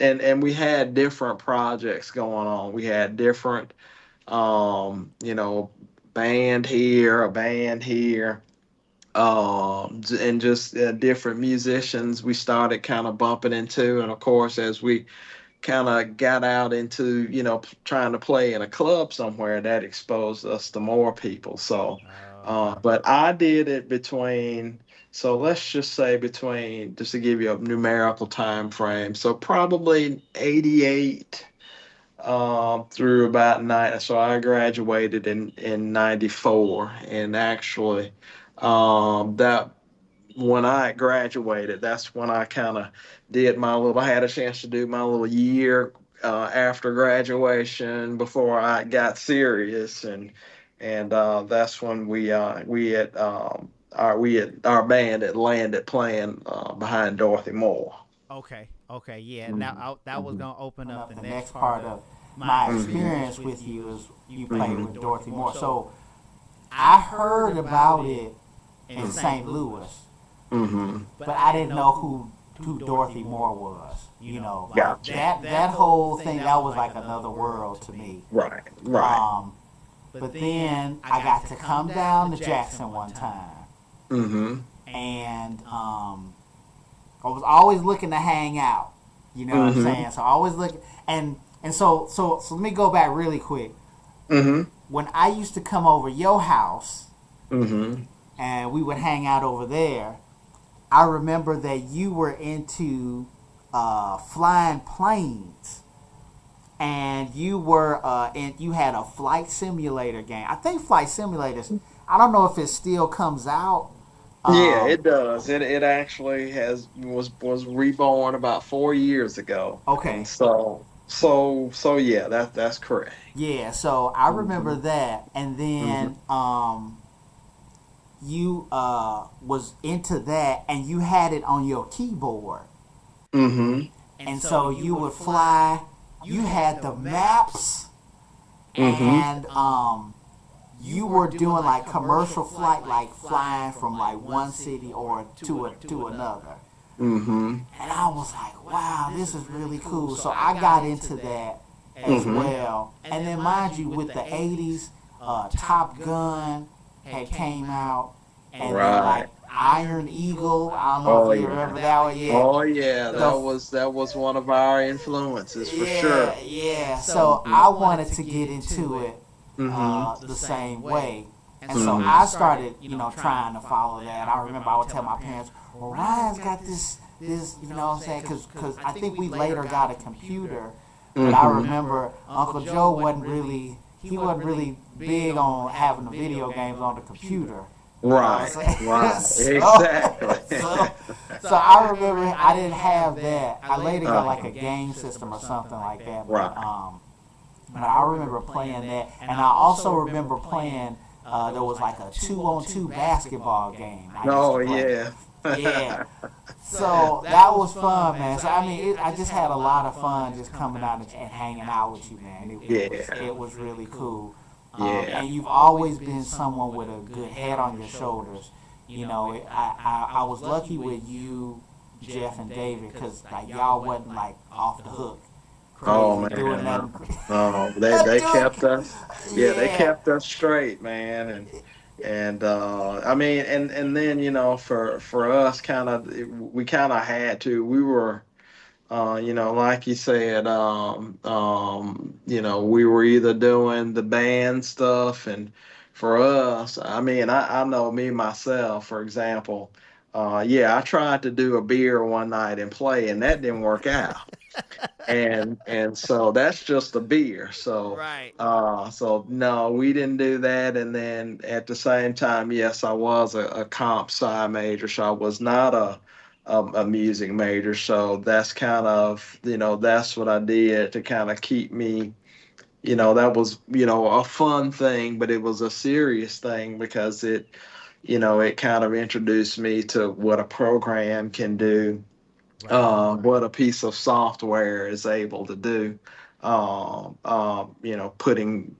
and we had different projects going on. We had different, you know, band here, a band here, and just different musicians we started kind of bumping into. And of course, as we kind of got out into, trying to play in a club somewhere, that exposed us to more people. So, Okay. but I did it between, so let's just say between, just to give you a numerical time frame, so probably 88 through about nine. So I graduated in 94, and actually, that when I graduated, that's when I kind of did my little. I had a chance to do my little year after graduation before I got serious, and that's when our band had landed playing behind Dorothy Moore. Okay. Okay. Yeah. Now Mhm. that was Mhm. gonna open up the The next next part part of of my my experience experience with you is you played played Mhm. with Dorothy Moore. So I heard about it in St. Louis, Mm-hmm. but I didn't know who Dorothy Moore was. Like Gotcha. that whole thing, that was like another world to me. Right. Right. But then I got to come down to Jackson one time, Mm-hmm. and I was always looking to hang out. You know what I'm Mm-hmm. saying? So I always look, and so let me go back really quick. Mm-hmm. When I used to come over your house Mm-hmm. and we would hang out over there, I remember that you were into flying planes, and you had a flight simulator game. I think flight simulators. I don't know if it still comes out. Yeah, Um, it does. It actually was reborn about 4 years ago, and okay, so yeah, that's correct. yeah. So I remember Hmm. that, and Hmm. then you was into that, and you had it on your keyboard. Hmm. And so you would fly. You had the maps, Hmm. and you were doing like commercial flight, like flying from like one city or to another. Hmm. And I was like, wow, this is really cool. So I got into that as Hmm. well. And then mind you, with the '80s, Top Gun had came out, and then Right. like Iron Eagle. I don't know Oh if you yeah. remember that one yet. Oh yeah. The That was one of our influences for Yeah, sure. yeah. So Hmm. I wanted to get into it Hmm. the same way. And so Mhm. I started, trying to follow that. I remember I would tell my parents, well, Ryan's got this, you know what I'm saying? Because I think we later got a computer, But I Mm-hmm. remember Uncle Joe he wasn't really big on having the video games on the computer. You know what Right. I'm saying? Right. Exactly. So, so I remember I didn't have that. I later got like Uh-huh. a game system or something like that, Right. but I remember playing that, and I also remember playing. There was like a 2-on-2 basketball game I used to Oh play. yeah. Yeah, so that was fun, man. So I mean, I just had a lot of fun just coming out and hanging out with you, man. Yeah. It was really cool. Yeah. And you've always been someone with a good head on your shoulders. You know, I was lucky with you, Jeff and David, because like y'all wasn't like off the hook, Oh crazy doing man. No. nothing. No. They kept doing, us. Yeah, they yeah, kept us straight, man. And I mean, and then for us, kind of we kind of had to. We were. Like you said, we were either doing the band stuff, and for us, I mean, I know me myself, for example, yeah, I tried to do a beer one night and play, and that didn't work out, and so that's just a beer. So, Right. so no, we didn't do that, and then at the same time, yes, I was a comp sci major, so I was not a music major. So that's kind of, that's what I did to kind of keep me, that was, a fun thing, but it was a serious thing because it kind of introduced me to what a program can do, Right. what a piece of software is able to do, putting,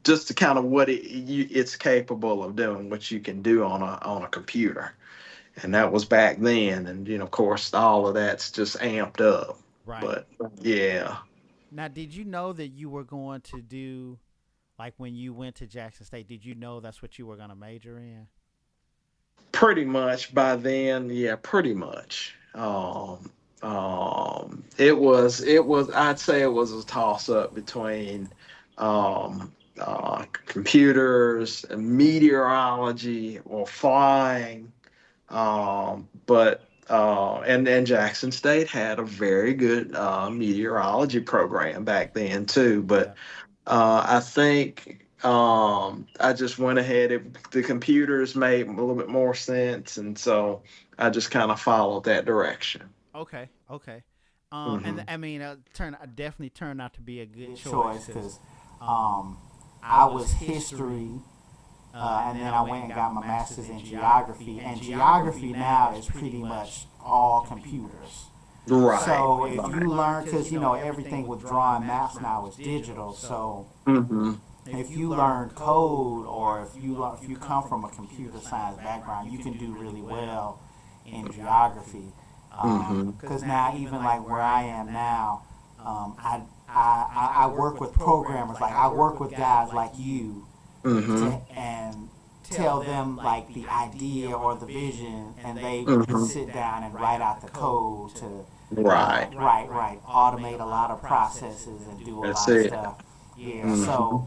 just to kind of what it's capable of doing, what you can do on a computer. And that was back then, and of course all of that's just amped up. Right. But yeah, Now, did you know that you were going to do, like when you went to Jackson State, did you know that's what you were going to major in? pretty much by then, yeah, pretty much. It was I'd say it was a toss up between computers, meteorology, or flying. But and Jackson State had a very good meteorology program back then too. But Yeah. I think I just went ahead. The computers made a little bit more sense, and so I just kind of followed that direction. Okay. Okay. And Hmm. I mean, definitely turned out to be a good good choice choice because because um, I I was was history, history, and and then then I I went went and and got got my my master's master's in in geography. geography, And and geography geography now now is is pretty pretty much much all all computers. computers. Right. So if If you you Right. learn, learn, because because everything with drawing maps now is digital. So Hmm. if if you you learn learn code, code, or if you come from a computer science background, you can do really well in geography. Hmm. Because now, even like where I am now, I work with programmers. Like I work with guys like you Hmm. and tell them like the idea or the vision, and they Hmm. sit down and write out the code to Right. automate a lot of processes and do a That's lot of it. stuff. Yeah. Hmm. So,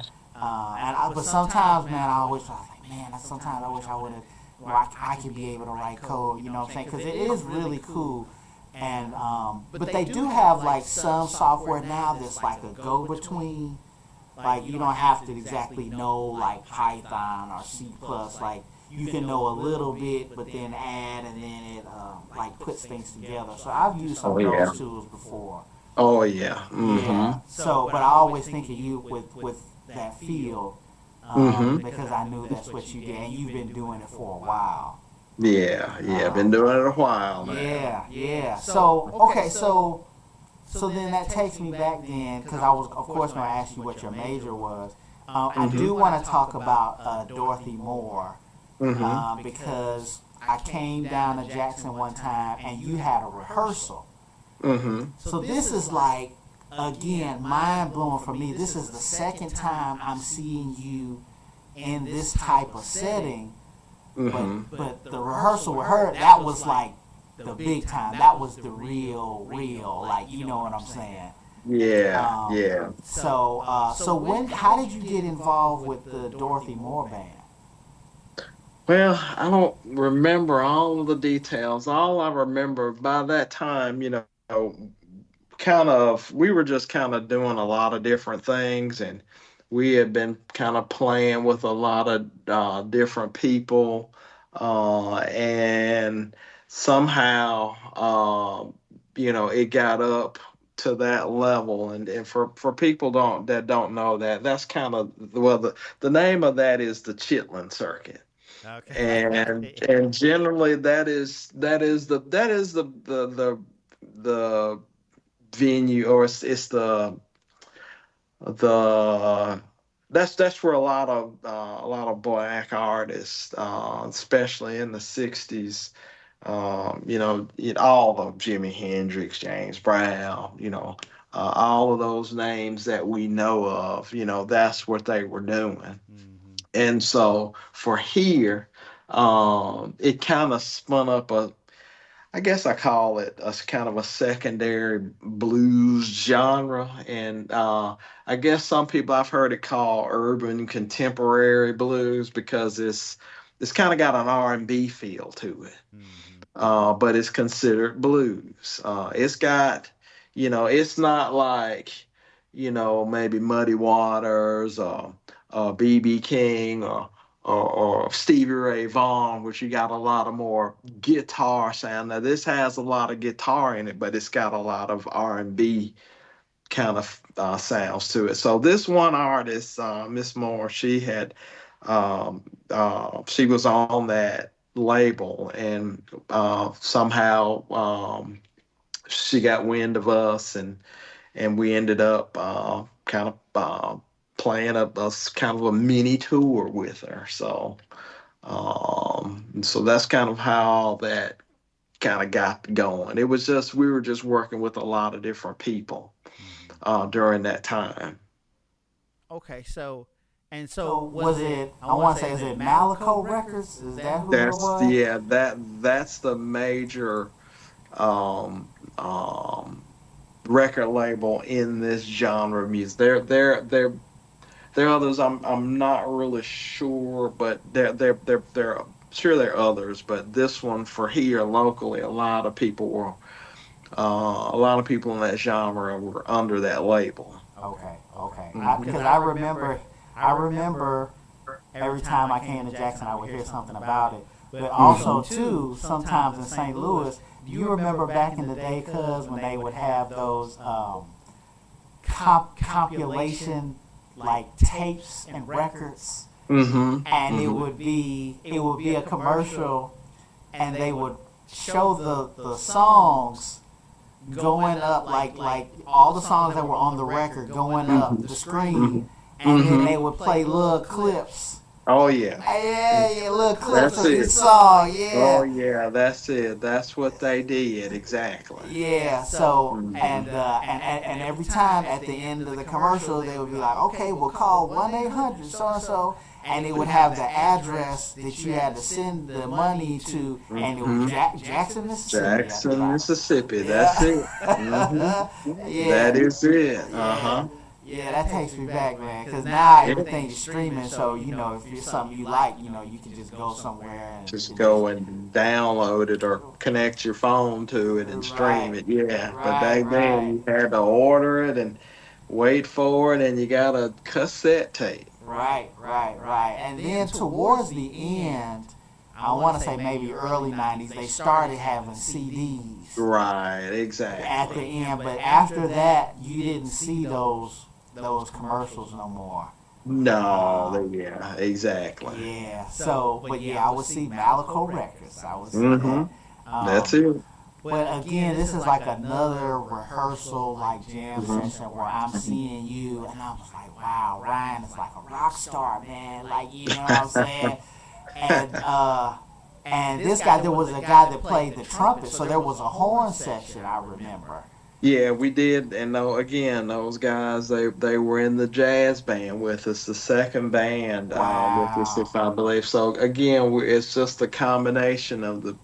but sometimes, man, I always feel like, man, sometimes I wish I would have, where I could be able to write code. You know what I'm saying? Because it is really cool. And but they do have like some software now that's like a go between. Like you don't have to exactly know like Python or C plus. Like you can know a little bit, but then add, and then it like puts things together. So I've used some Oh of yeah. those tools before. Oh yeah. Hmm. Yeah. So, but I always think of you with that field, Hmm. because I knew that's what you did, and you've been doing it for a while. Yeah. Yeah. Been Um, doing it a while now. yeah, yeah. So okay, so then that takes me back then, because I was of course going to ask you what your major was. I Hmm. do want to talk about Dorothy Moore, Hmm. because I came down to Jackson one time and you had a rehearsal. Hmm. So this is like, again, mind blowing for me. This is the second time I'm seeing you in this type of setting, Hmm. but the rehearsal with her, that was like the big time. That was the real, like, you know what I'm saying. Yeah. Yeah. So how did you get involved with the Dorothy Moore band? Well, I don't remember all of the details. All I remember by that time, we were just kind of doing a lot of different things, and we had been kind of playing with a lot of different people, and somehow, it got up to that level. And for people don't know that, that's kind of, well, the name of that is the Chitlin Circuit. And generally that is the venue, or it's the that's where a lot of black artists, especially in the '60s, all of Jimi Hendrix, James Brown, all of those names that we know of, that's what they were doing. Mm-hmm. And so for here, it kind of spun up I guess I call it a kind of a secondary blues genre. And I guess some people, I've heard it called urban contemporary blues, because it's kind of got an R&B feel to it. Mm-hmm. But it's considered blues. It's got, it's not like, maybe Muddy Waters, or BB King, or Stevie Ray Vaughan, which you got a lot of more guitar sound. Now this has a lot of guitar in it, but it's got a lot of R&B kind of sounds to it. So this one artist, Miss Moore, she was on that label, and somehow, she got wind of us, and we ended up kind of playing a kind of a mini tour with her. So that's kind of how all that kind of got going. It was just, we were just working with a lot of different people Mm-hmm. during that time. Okay, so So was was it? it? I I want want to to say, say, is is it it Malico Malico Records? Records? Is Is that that who who it it That's was? was? yeah, that's the major um, um, record label in this genre of music. There are others. I'm not really sure, but there sure there are others. But this one, for here locally, a lot of people in that genre were under that label. Okay, Okay, okay. Hmm. Because I remember every time I came to Jackson, I would hear something about it. But Hmm. also too, sometimes in St. Louis, do you remember back in the day, cuz when they would have those compilation like tapes and records, Hmm. and it Hmm. would be a commercial, and they would show the songs going up, like all the songs that were on the record going up Hmm. the screen, Hmm. and then Hmm. they would play little clips. Oh yeah. Yeah, yeah, little clips That's of each it. song. Oh Yeah, yeah, that's it. That's what they did exactly. yeah. So Hmm. and every time at the end of the commercial, they would be like, okay, we'll call 1-800 so and so, and it would have the address that you had to send the money to, and it was Hmm. Jackson, Mississippi at the Jackson, bottom. Mississippi. That's Yeah, it. Hmm. That yeah, is it. Uh yeah. huh. Yeah, that takes me back, man. Because now Yeah. everything is streaming, so if it's something you like, you can just go somewhere and you Just can just go and download it or connect your phone to it and stream right, it. Yeah. But right, back then right, you had to order it and wait for it, and you got a cassette tape. right. And then towards the end, I want to say maybe early '90s, they started having CDs Right. at the Exactly. end, but after that, you didn't see those commercials no more. No. Um, Yeah. Exactly. yeah. So, but yeah, I would see Malico Records. I would see Hmm. that. That's Um, it. But again, this is like another rehearsal, like jam Hmm. session where I'm seeing you, and I was like, wow, Ryan is like a rock star, man. Like, you know what I'm saying? And this guy, there was a guy that played the trumpet, so there was a horn section. I remember. Yeah, we did, and no, again, those guys, they were in the jazz band with us, the second band with us, Wow. if I believe. So again, it's just a combination of the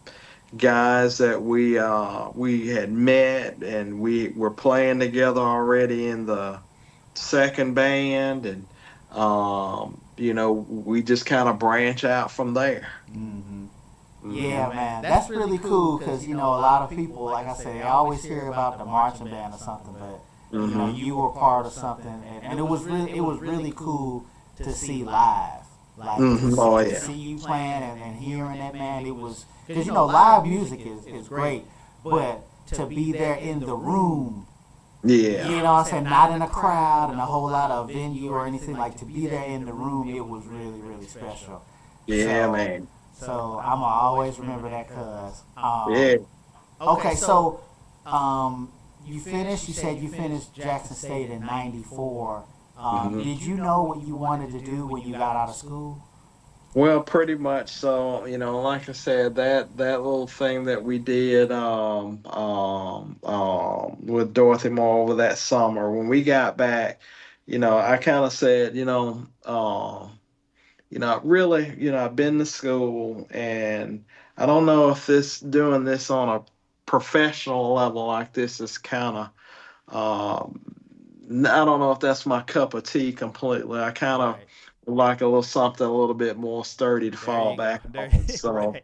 guys that we had met, and we were playing together already in the second band, and we just kind of branch out from there. Hmm. Yeah, man, that's really cool because a lot of people, like I said, they always hear about the marching band or something, but you were part of something, and it was really cool to see live, like Oh to yeah. see you playing and hearing that, man. It was because live music is great, but to be there in the room. Yeah. You know what I'm saying? Not in a crowd and a whole lot of venue or anything. Like, to be there in the room, it was really, really special. Yeah, So, man. so I'm going to always remember that, cuz. Yeah. Okay, so you said you finished Jackson State in 94. Did you know what you wanted to do when you got out of school? Well, pretty much. So, like I said, that little thing that we did with Dorothy Moore over that summer, when we got back, I kind of said, really, I've been to school, and I don't know if doing this on a professional level like this is kind of, I don't know if that's my cup of tea completely. I kind of Right. like a little something a little bit more sturdy to There fall you go. back on. So, Right.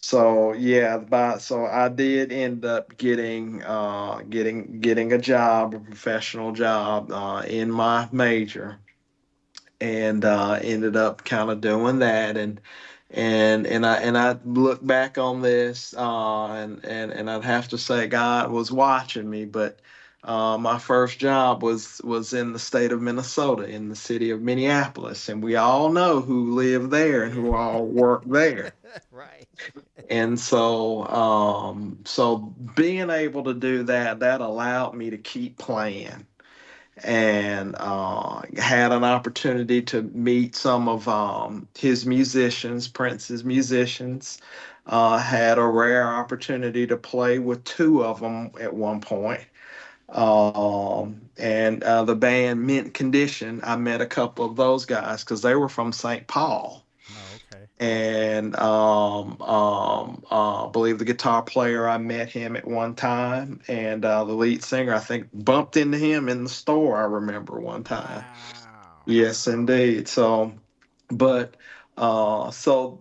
so yeah, so I did end up getting a job, a professional job, in my major, and ended up kind of doing that, and I look back on this, and I'd have to say God was watching me. But my first job was in the state of Minnesota, in the city of Minneapolis, and we all know who live there and Yeah. who all work there. Right. And so being able to do that allowed me to keep playing, and had an opportunity to meet some of his musicians, Prince's musicians. Had a rare opportunity to play with two of them at one point. And the band Mint Condition, I met a couple of those guys because they were from St. Paul. No, okay. And I believe the guitar player, I met him at one time, and the lead singer, I think, bumped into him in the store. I remember one time. Wow. Yes, indeed. So, but so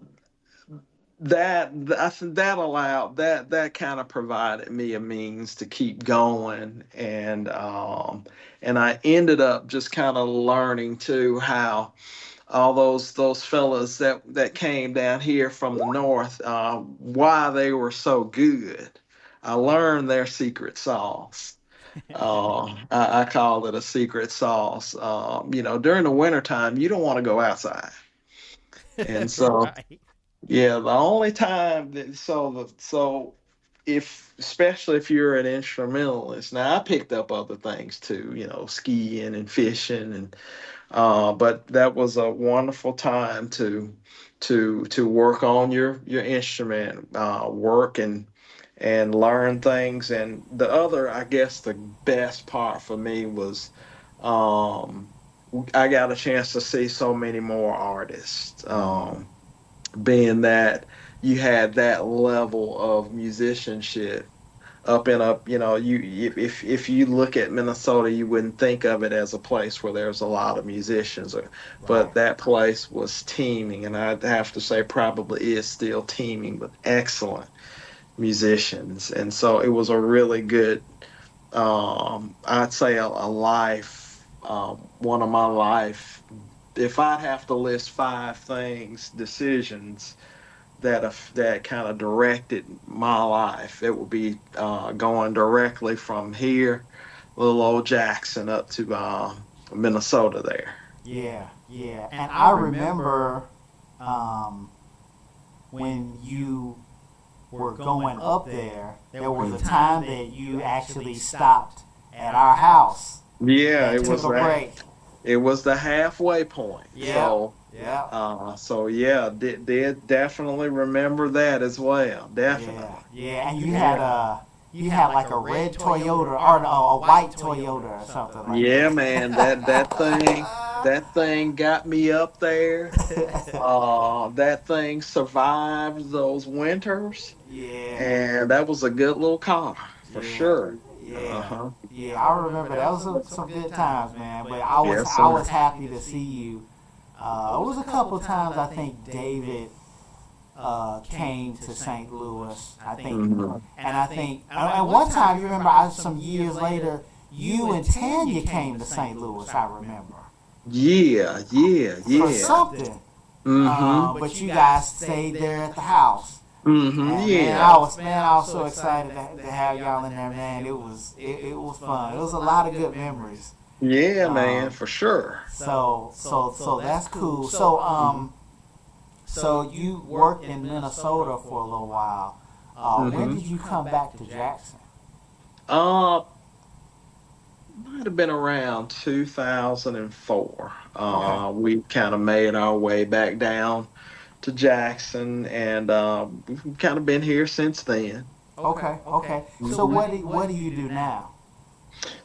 I think that allowed that kind of provided me a means to keep going, and I ended up just kind of learning too how all those fellas that came down here from the north, why they were so good. I learned their secret sauce. I call it a secret sauce. During the wintertime, you don't want to go outside, and so Right. yeah, the only time that so if especially if you're an instrumentalist. Now I picked up other things too, skiing and fishing, and but that was a wonderful time to work on your instrument, work and learn things. And the other, I guess, the best part for me was, um, I got a chance to see so many more artists. Being that you had that level of musicianship up and up, if you look at Minnesota, you wouldn't think of it as a place where there's a lot of musicians, but Right. that place was teeming, and I'd have to say probably is still teeming with excellent musicians. And so it was a really good, I'd say a life, one of my life, if I'd have to list five things, decisions that kind of directed my life, it would be going directly from here, little old Jackson, up to Minnesota there. Yeah, yeah. And I remember um, when you were going up there, there was a time that you actually stopped at our house Yeah, and it took was a that. break. It was the halfway point. Yeah, So, yeah, yeah, did definitely remember that as well. Definitely. yeah, yeah. And you had like a red Toyota or no, a white Toyota or something like Yeah, man, that thing got me up there. That thing survived those winters, yeah, and that was a good little car for yeah, sure. Uh yeah, huh. yeah. I remember that was some good times, man. But I was Yes, I sir. was happy to see you. It was a couple times I think David came to St. Louis. I think, Mm-hmm. and I think, and one time you remember, some years later, you and Tanya came to St. Louis. I remember. Yeah, yeah, For yeah. something. Mm-hmm. But you guys stayed there at the house. Mm-hmm. And Yeah. I was so excited to have y'all in there, man. It was fun. It was a lot of good memories. Yeah, man, for sure. So that's cool. So you worked in Minnesota for a little while. When did you come back to Jackson? Uh, Might have been around 2004. Okay. We kind of made our way back down to Jackson, and we've kind of been here since then. Okay. So what do you do now?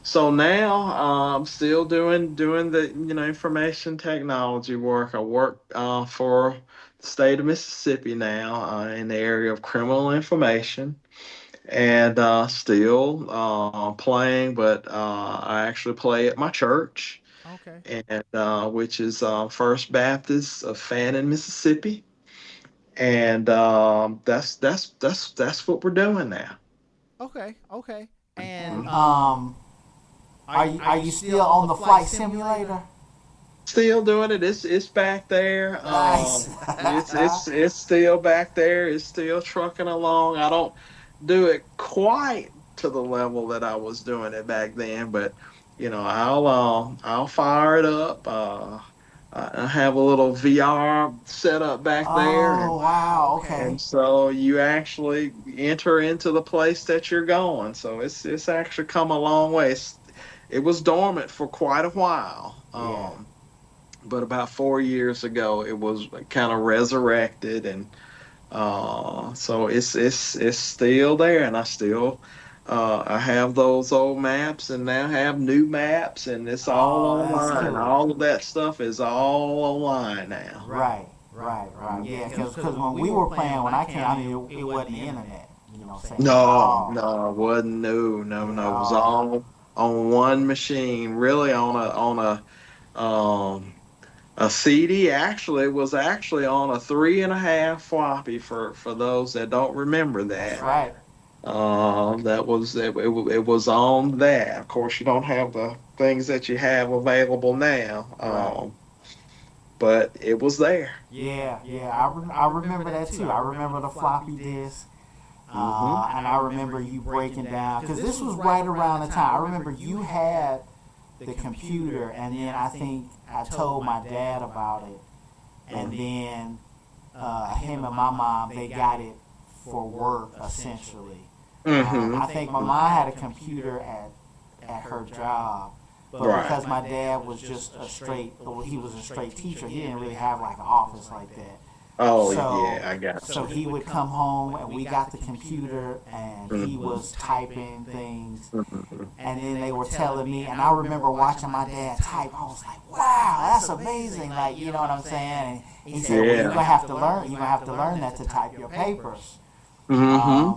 So now I'm still doing the information technology work. I work for the state of Mississippi now in the area of criminal information, and still playing, but I actually play at my church, Okay. and which is First Baptist of Fannin, Mississippi, and that's what we're doing now. Okay. Okay. And Mhm. Are you still on the flight simulator? Still doing it. It's back there. Nice. It's still back there. It's still trucking along. I don't do it quite to the level that I was doing it back then, but I'll fire it up. I have a little VR set up back there, Oh wow. Okay. and so you actually enter into the place that you're going. So it's actually come a long way. It was dormant for quite a while. Yeah. But about 4 years ago, it was kind of resurrected, and so it's still there, and I have those old maps, and now have new maps, and it's all Oh, that's online. cool. All of that stuff is all online now. Right. Yeah, because when we were playing, when I came, I mean, it wasn't the internet. You know what I'm saying? No, no, it wasn't. No. It was all on one machine, really um a CD. Actually, it was actually on a 3.5 floppy for those that don't remember That's that. right. That was it was on that. Of course, you don't have the things that you have available now. Right. But it was there. Yeah. I remember that too. I remember the floppy disk. Hmm. And I remember you breaking down, because this was right around the time. I remember you had the computer, and then I think I told my dad about it, and then him and my mom, they got it for work essentially. Hmm. I think my mom had a computer at her job, but Right. because my dad was just he was a straight teacher, he didn't really have like an office like that. Oh So, yeah, I got so he would come home and we got the computer and he was typing things, you. Mhm. and then they were telling me, and I remember watching my dad type. I was like, wow, that's amazing. Like, you know what I'm saying? And he said, well, you're gonna have to learn that to type your papers. Hmm.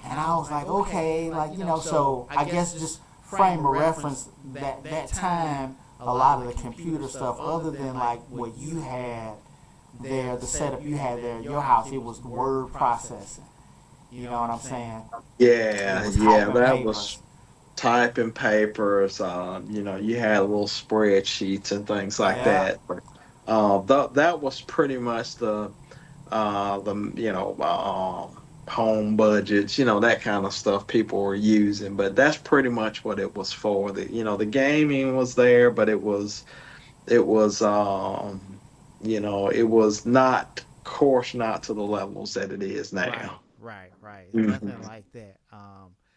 And I was like, okay, like, so I guess just frame of reference, that time, a lot of the computer stuff, other than like what you had there, the setup you had there at your house, it was word processing. You know what I'm saying? It Yeah, was yeah, typing that papers. was typing papers. You had little spreadsheets and things like Yeah. that. But that was pretty much the home budgets, that kind of stuff people were using. But that's pretty much what it was for. The gaming was there, but it was not, of course, not to the levels that it is right, now. right. It's Mhm. nothing like that.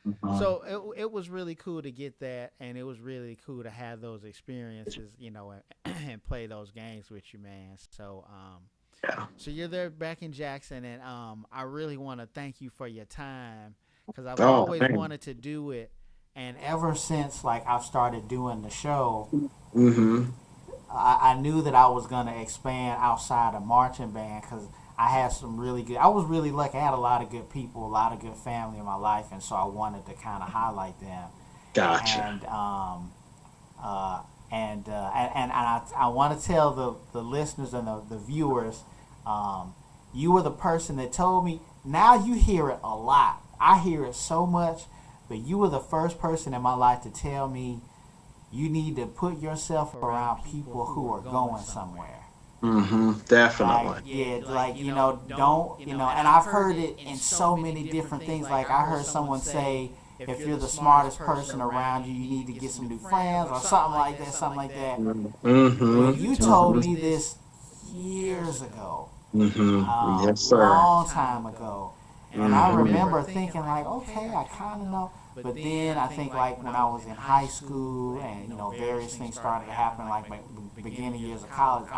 Mhm. So it was really cool to get that, and it was really cool to have those experiences, and play those games with you, man. Yeah. So you're there back in Jackson, and I really want to thank you for your time, because I've Oh, always man. wanted to do it, and Ever since like I've started doing the show, Hmm. I knew that I was gonna expand outside of marching band, because I had some really good. I was really lucky. I had a lot of good people, a lot of good family in my life, and so I wanted to kind of highlight them. Gotcha. And uh, and I want to tell the listeners and the viewers, you were the person that told me. Now you hear it a lot. I hear it so much, but you were the first person in my life to tell me you need to put yourself around people who are going somewhere. Definitely. Like, yeah, like, don't, and I've heard it in so many different things. Like, I heard someone say, if you're the smartest person around you, you need to get some new friends or something like that, something like that. Well, you told me this years ago, Yes, sir. long time ago. And I remember thinking, like, okay, I kind of know. But then I think, like, when I was in high school and, various things started to happen, like my beginning years of college,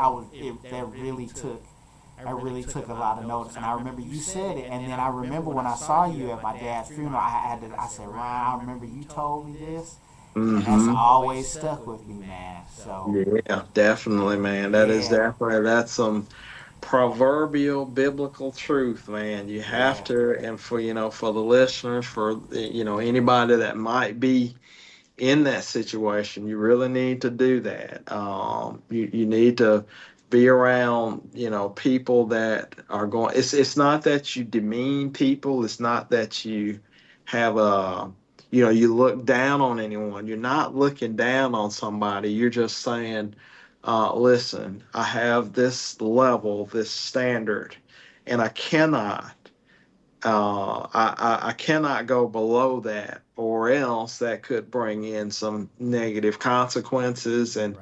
that really took a lot of notice. And I remember you said it, and then I remember when I saw you at my dad's funeral, I said, Ryan, I remember you told me this. And that's always stuck with me, man. So Yeah, definitely, man. That's some proverbial biblical truth, man. You have to, and for the listeners, for anybody that might be in that situation, you really need to do that. You need to be around people that are going. It's not that you demean people. It's not that you have a you look down on anyone. You're not looking down on somebody. You're just saying, listen, I have this level, this standard, and I cannot. I cannot go below that, or else that could bring in some negative consequences. And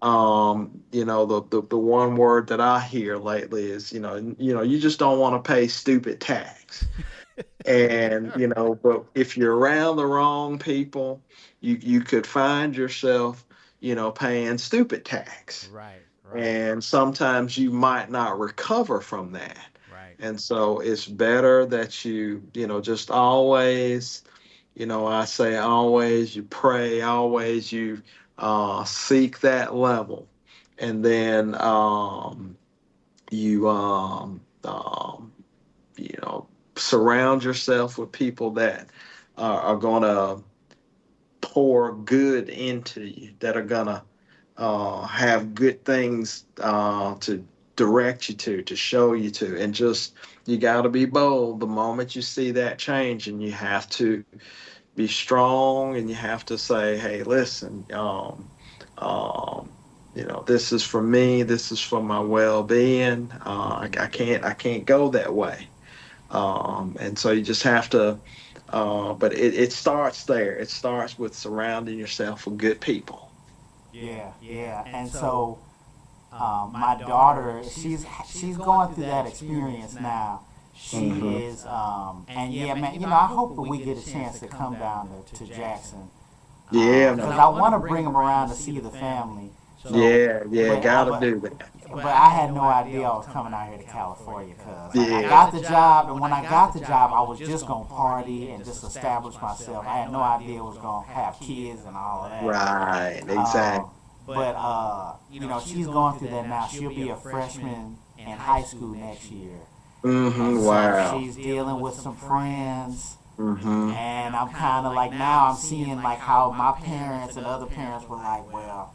the one word that I hear lately is you just don't want to pay stupid tax. And but if you're around the wrong people, you could find yourself paying stupid tax. Right. And sometimes you might not recover from that. Right. And so it's better that you just always, I say always you pray, always you seek that level. And then you surround yourself with people that are going to pour good into you, that are going to have good things to direct you to show you to. And just, you got to be bold the moment you see that change, and you have to be strong, and you have to say, hey, listen, this is for me, this is for my well-being. I can't go that way. And so you just have to, but it starts there. It starts with surrounding yourself with good people. Yeah. And so my daughter, she's going through that experience now. She is, and yeah, man, I hope that we get a chance to come down to Jackson. Yeah, because I want to bring them around to see the family. So, gotta do that. But I had no idea I was coming out here to California, because I got the job, and when I got the job, I was just going to party and just establish myself. I had no idea I was going to have kids and all of that. Right, exactly. But, she's going through that now. She'll be a freshman in high school next year. Wow. So she's dealing with some friends. And I'm kind of like, now I'm seeing like how my parents and other parents were like, well,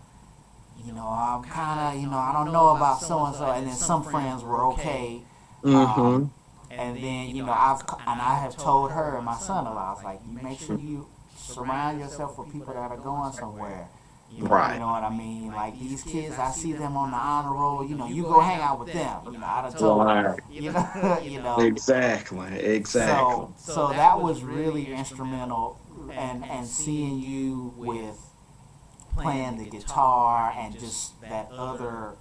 I'm kind of, I don't know about so-and-so. And then some friends were okay. And then, I have told her and my son-in-law, I was like, you make sure you surround yourself with people that are going somewhere. Right. You know what I mean? Like, these kids, I see them on the honor roll. You go hang out with them. I done told them. Exactly. So that was really instrumental, and seeing you with playing the guitar and just that other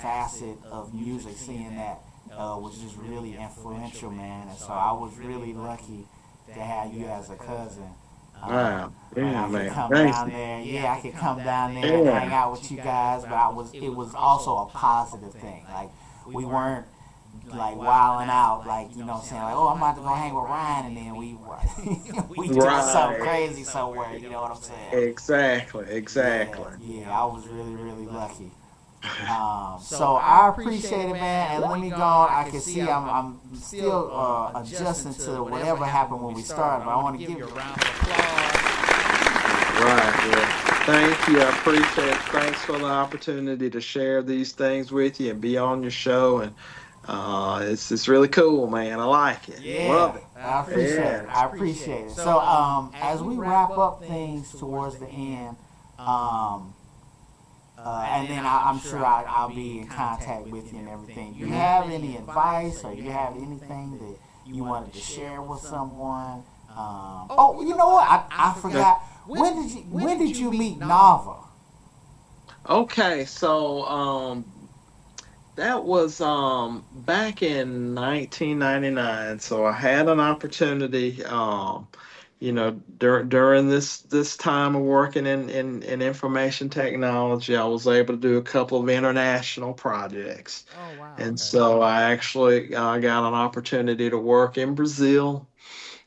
facet of music, seeing that was just really influential, man. And so I was really lucky to have you as a cousin. Wow. Yeah, man. Come down there. Yeah, I could come down there and hang out with you guys, but it was also a positive thing. Like, we weren't like wilding out, like, saying like, oh, I'm about to go hang with Ryan, and then we doing something crazy somewhere. You know what I'm saying? Exactly. Yeah, I was really, really lucky. So I appreciate it, man. And let me go on. I can see I'm still adjusting to whatever happened when we started, but I want to give you a round of applause. Right, yeah. Thank you. I appreciate it. Thanks for the opportunity to share these things with you and be on your show. And It's really cool, man. I like it. Yeah, Love it. I appreciate it. Yeah. I appreciate it. So, as we wrap up things towards the end, um, and then I'm sure I'll be in contact with you and everything. Do you have any advice, or you have anything that you wanted to share with someone? Oh, you know what? I forgot. When did you meet Nava? Okay, so that was back in 1999. So I had an opportunity, during this time of working in information technology, I was able to do a couple of international projects, Oh wow. and Okay. so I actually got an opportunity to work in Brazil,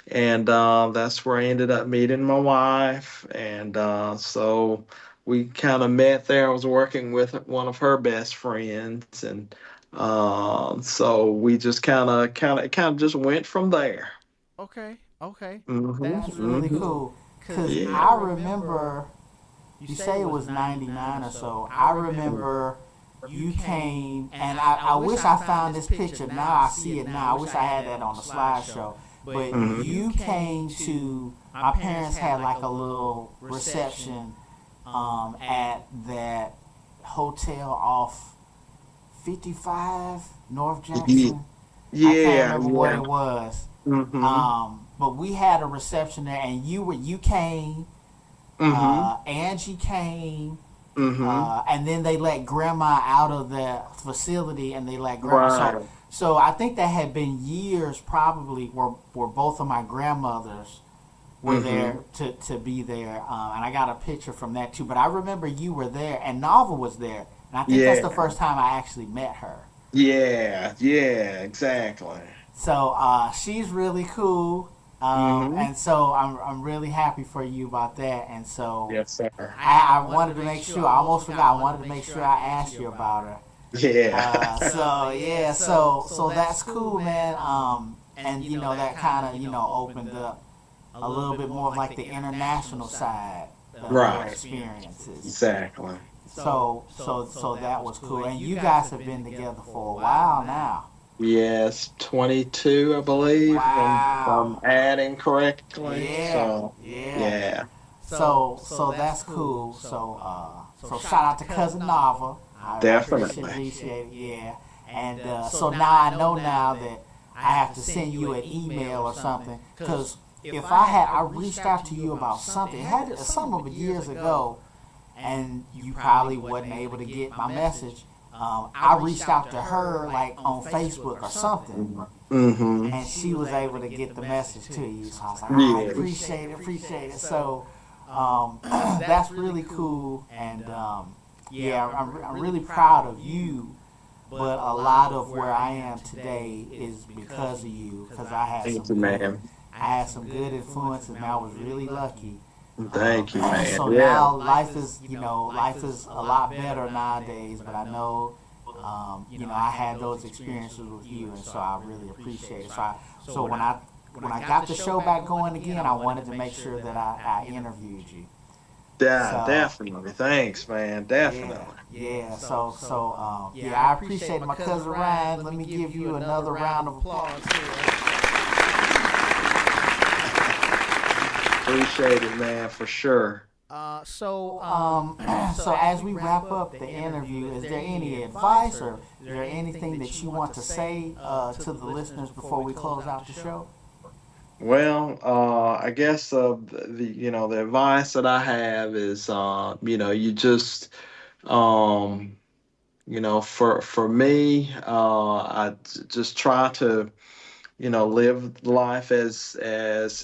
and that's where I ended up meeting my wife, and so we kind of met there. I was working with one of her best friends, and so we just kind of just went from there. Okay. Okay. Hmm. That's That's really really Hmm. cool. cool. Cause Cause Yeah. I remember you say it was '99 or so. I remember you came, and I wish I found this picture. Now I see it now. I wish I had that on the slideshow. But Hmm. you came to my parents had like a little reception at that hotel off 55 North Jackson. I can't Yeah. remember what Yeah. it was. Hmm. But we had a reception there, and you came, Hmm. Angie came, Hmm. and then they let grandma out of the facility, and they let grandma. Right. So I think that had been years probably where both of my grandmothers were Hmm. there to be there, and I got a picture from that too. But I remember you were there, and Nava was there, and I think that's Yeah. the first time I actually met her. Yeah. Yeah. Exactly. So she's really cool. Hmm. And so I'm really happy for you about that. And so Yes, sir. I wanted to make sure, I almost forgot, I wanted to make sure I asked you about her. Yeah. So yeah, so that's cool, man. And that kind of opened up a little bit more of like the international side of your Right. experiences. Exactly. So that was cool. And you guys have been together for a while now. Yes, 22, I believe, if I'm Wow. adding correctly. Yeah, So, yeah. yeah, So that's cool. So shout out to cousin Nava. I definitely. appreciate it. Yeah. And so now I know now that I have to send you an email or something, because if I reached out to you about something, it had some of it years ago, and you probably wasn't able to get my message. I reached out to her like on Facebook or something, Mm-hmm. and she was able to get the message to you. So I was like, I Yeah, appreciate it. So that's really cool, and yeah, I'm really proud of you. But a lot of where I am today is because of you, because thank you, man. I had some good influences, and I was really lucky. Thank you, man. So Yeah, now life is a lot better nowadays. But I know, I had those experiences with you, and so I really appreciate it. So when I got the show back going again, I wanted to make sure that I interviewed you. yeah, So definitely. Thanks, man. yeah, Definitely. yeah. Yeah, I appreciate my cousin Ryan. Let me give you another round of applause here. Appreciate it, man, for sure. So So as we wrap up the interview, is there any advice, or is there anything that you want to say to the listeners before we close out the show? Well, I guess the advice that I have is you just um for me, just try to live life as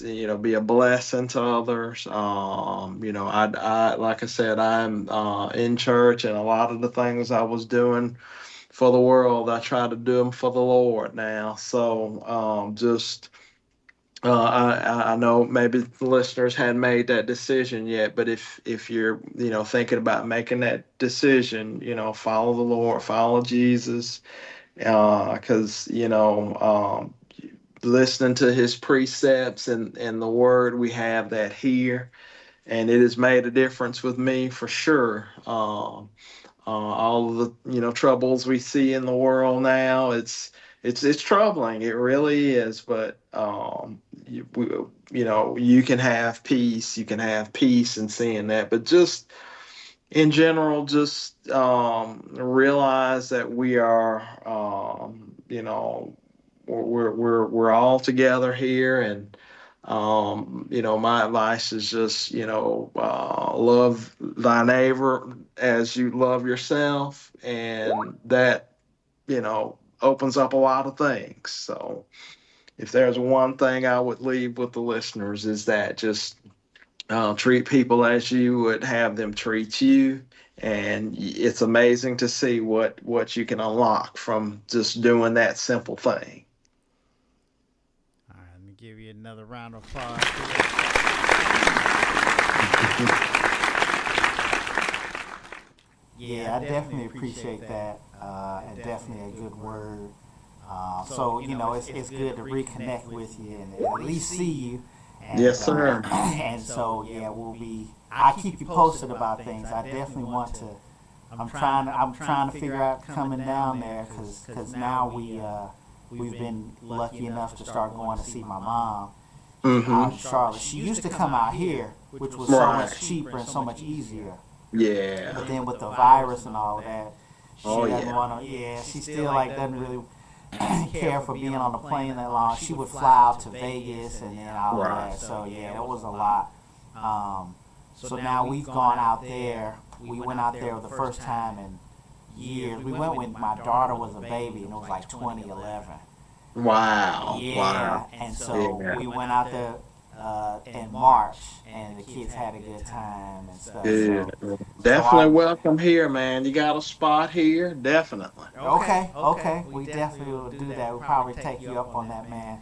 be a blessing to others. I like I said, I'm in church, and a lot of the things I was doing for the world, I try to do them for the Lord now. So just I know maybe the listeners hadn't made that decision yet, but if you're thinking about making that decision, follow the Lord, follow Jesus, because listening to His precepts and the Word, we have that here, and it has made a difference with me for sure. All of the troubles we see in the world now, it's troubling. It really is. But you can have peace. You can have peace in seeing that. But just in general, just realize that we are, we're all together here, and my advice is just, love thy neighbor as you love yourself, and that, opens up a lot of things. So if there's one thing I would leave with the listeners is that just treat people as you would have them treat you. And it's amazing to see what you can unlock from just doing that simple thing. All right, let me give you another round of applause. Yeah, I definitely appreciate that, and definitely a good word. So it's good to reconnect with you and at least see you. And, Yes, sir. And so yeah, I'll keep you posted about things. I definitely want to. I'm trying to figure out coming down there because now we've been lucky enough to start going to see my mom out in Charlotte. She used to come out here, which was so much cheaper and so much easier. Yeah. But then with the virus and all of that, she doesn't yeah. want to. Yeah, she still doesn't really care for being on the plane that long. She would fly out to Vegas and then all of that. So yeah, it was a lot. So now we've gone out there. We went out there the first time in years. We went when my daughter was a baby, and it was like 2011. Wow. Yeah, Wow. and so we went out there in March, and the kids had a good time and stuff. Yeah. So, Definitely welcome here, man. You got a spot here? Definitely. Okay. We definitely will do that. We'll probably take you up on that, man.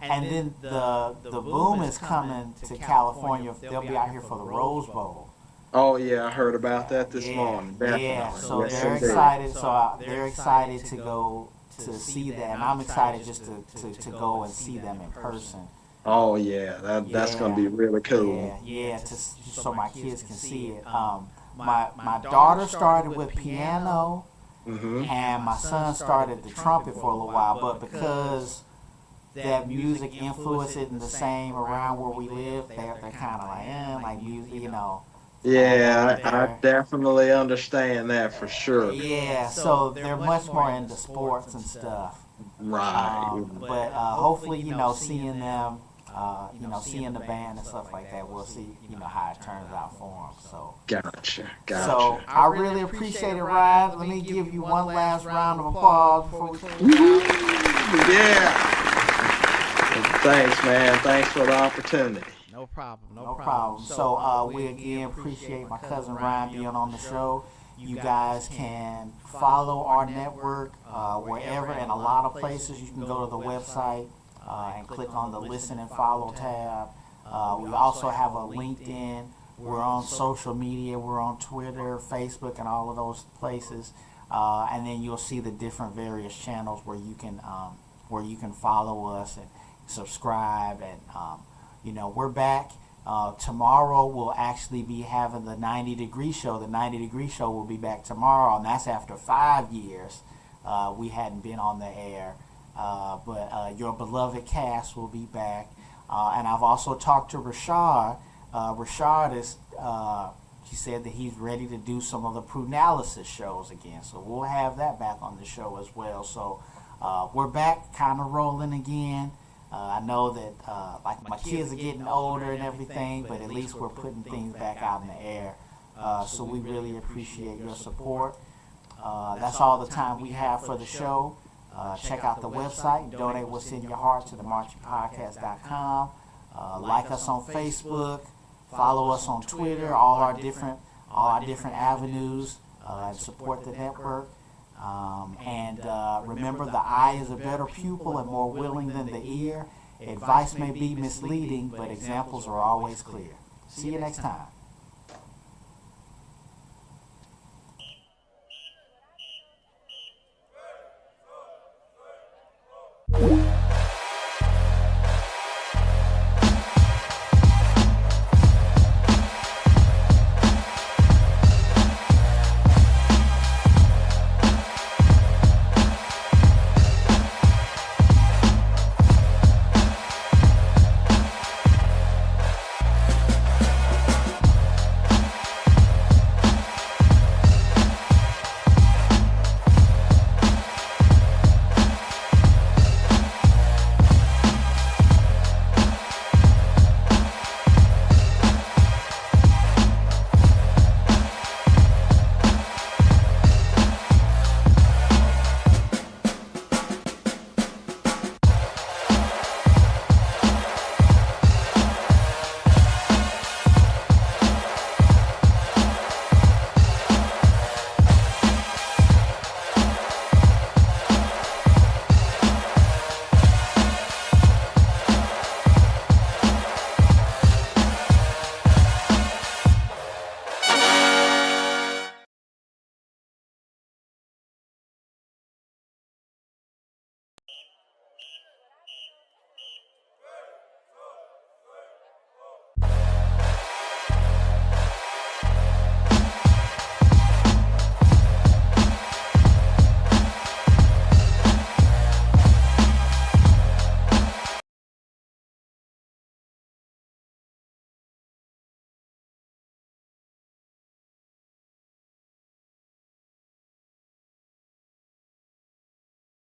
And then the boom is coming to California. They'll be out here for the Rose Bowl. Oh yeah, I heard about that this morning. Definitely. Yeah, so Yes, they're indeed. excited. So they're excited to go to see that, and I'm excited just to go and see them in person. Oh yeah, that's gonna be really cool. Yeah, so my kids can see it. My daughter started with piano, and my son started the trumpet for a little while, but because that music influence isn't the same around where we live, they're kind of like music, Yeah, I definitely understand that for sure. Yeah, so they're much more into sports and stuff. Right. But hopefully, seeing them, seeing the band and stuff like that, we'll see, how it turns out for them. So. Gotcha. So I really appreciate it, Ryan. Let me give you one last round of applause before we. Yeah. Thanks, man. Thanks for the opportunity. No problem. No problem. So we again appreciate my cousin Ryan being on the show. You guys can follow our network wherever, in a lot of places. You can go to the website and click on the listen and follow tab. We also have a LinkedIn. We're on social media. We're on Twitter, Facebook, and all of those places. And then you'll see the different various channels where you can follow us and subscribe. And we're back. Tomorrow we'll actually be having the 90 Degree Show. The 90 Degree Show will be back tomorrow, and that's after 5 years. We hadn't been on the air. But your beloved cast will be back. And I've also talked to Rashad. Rashad he said that he's ready to do some of the Prunalysis shows again. So we'll have that back on the show as well. So we're back, kind of rolling again. I know that like my kids are getting older and everything, but at least we're putting things back out in the air. So we really appreciate your support. That's all the time we have for the show. Check out the website, donate what's in your heart to themarchingpodcast.com. Like us on Facebook, follow us on Twitter, all our different avenues, and support the network. And remember, the eye is a better pupil and more willing than the ear. Advice may be misleading, but examples are always clear. See you next time.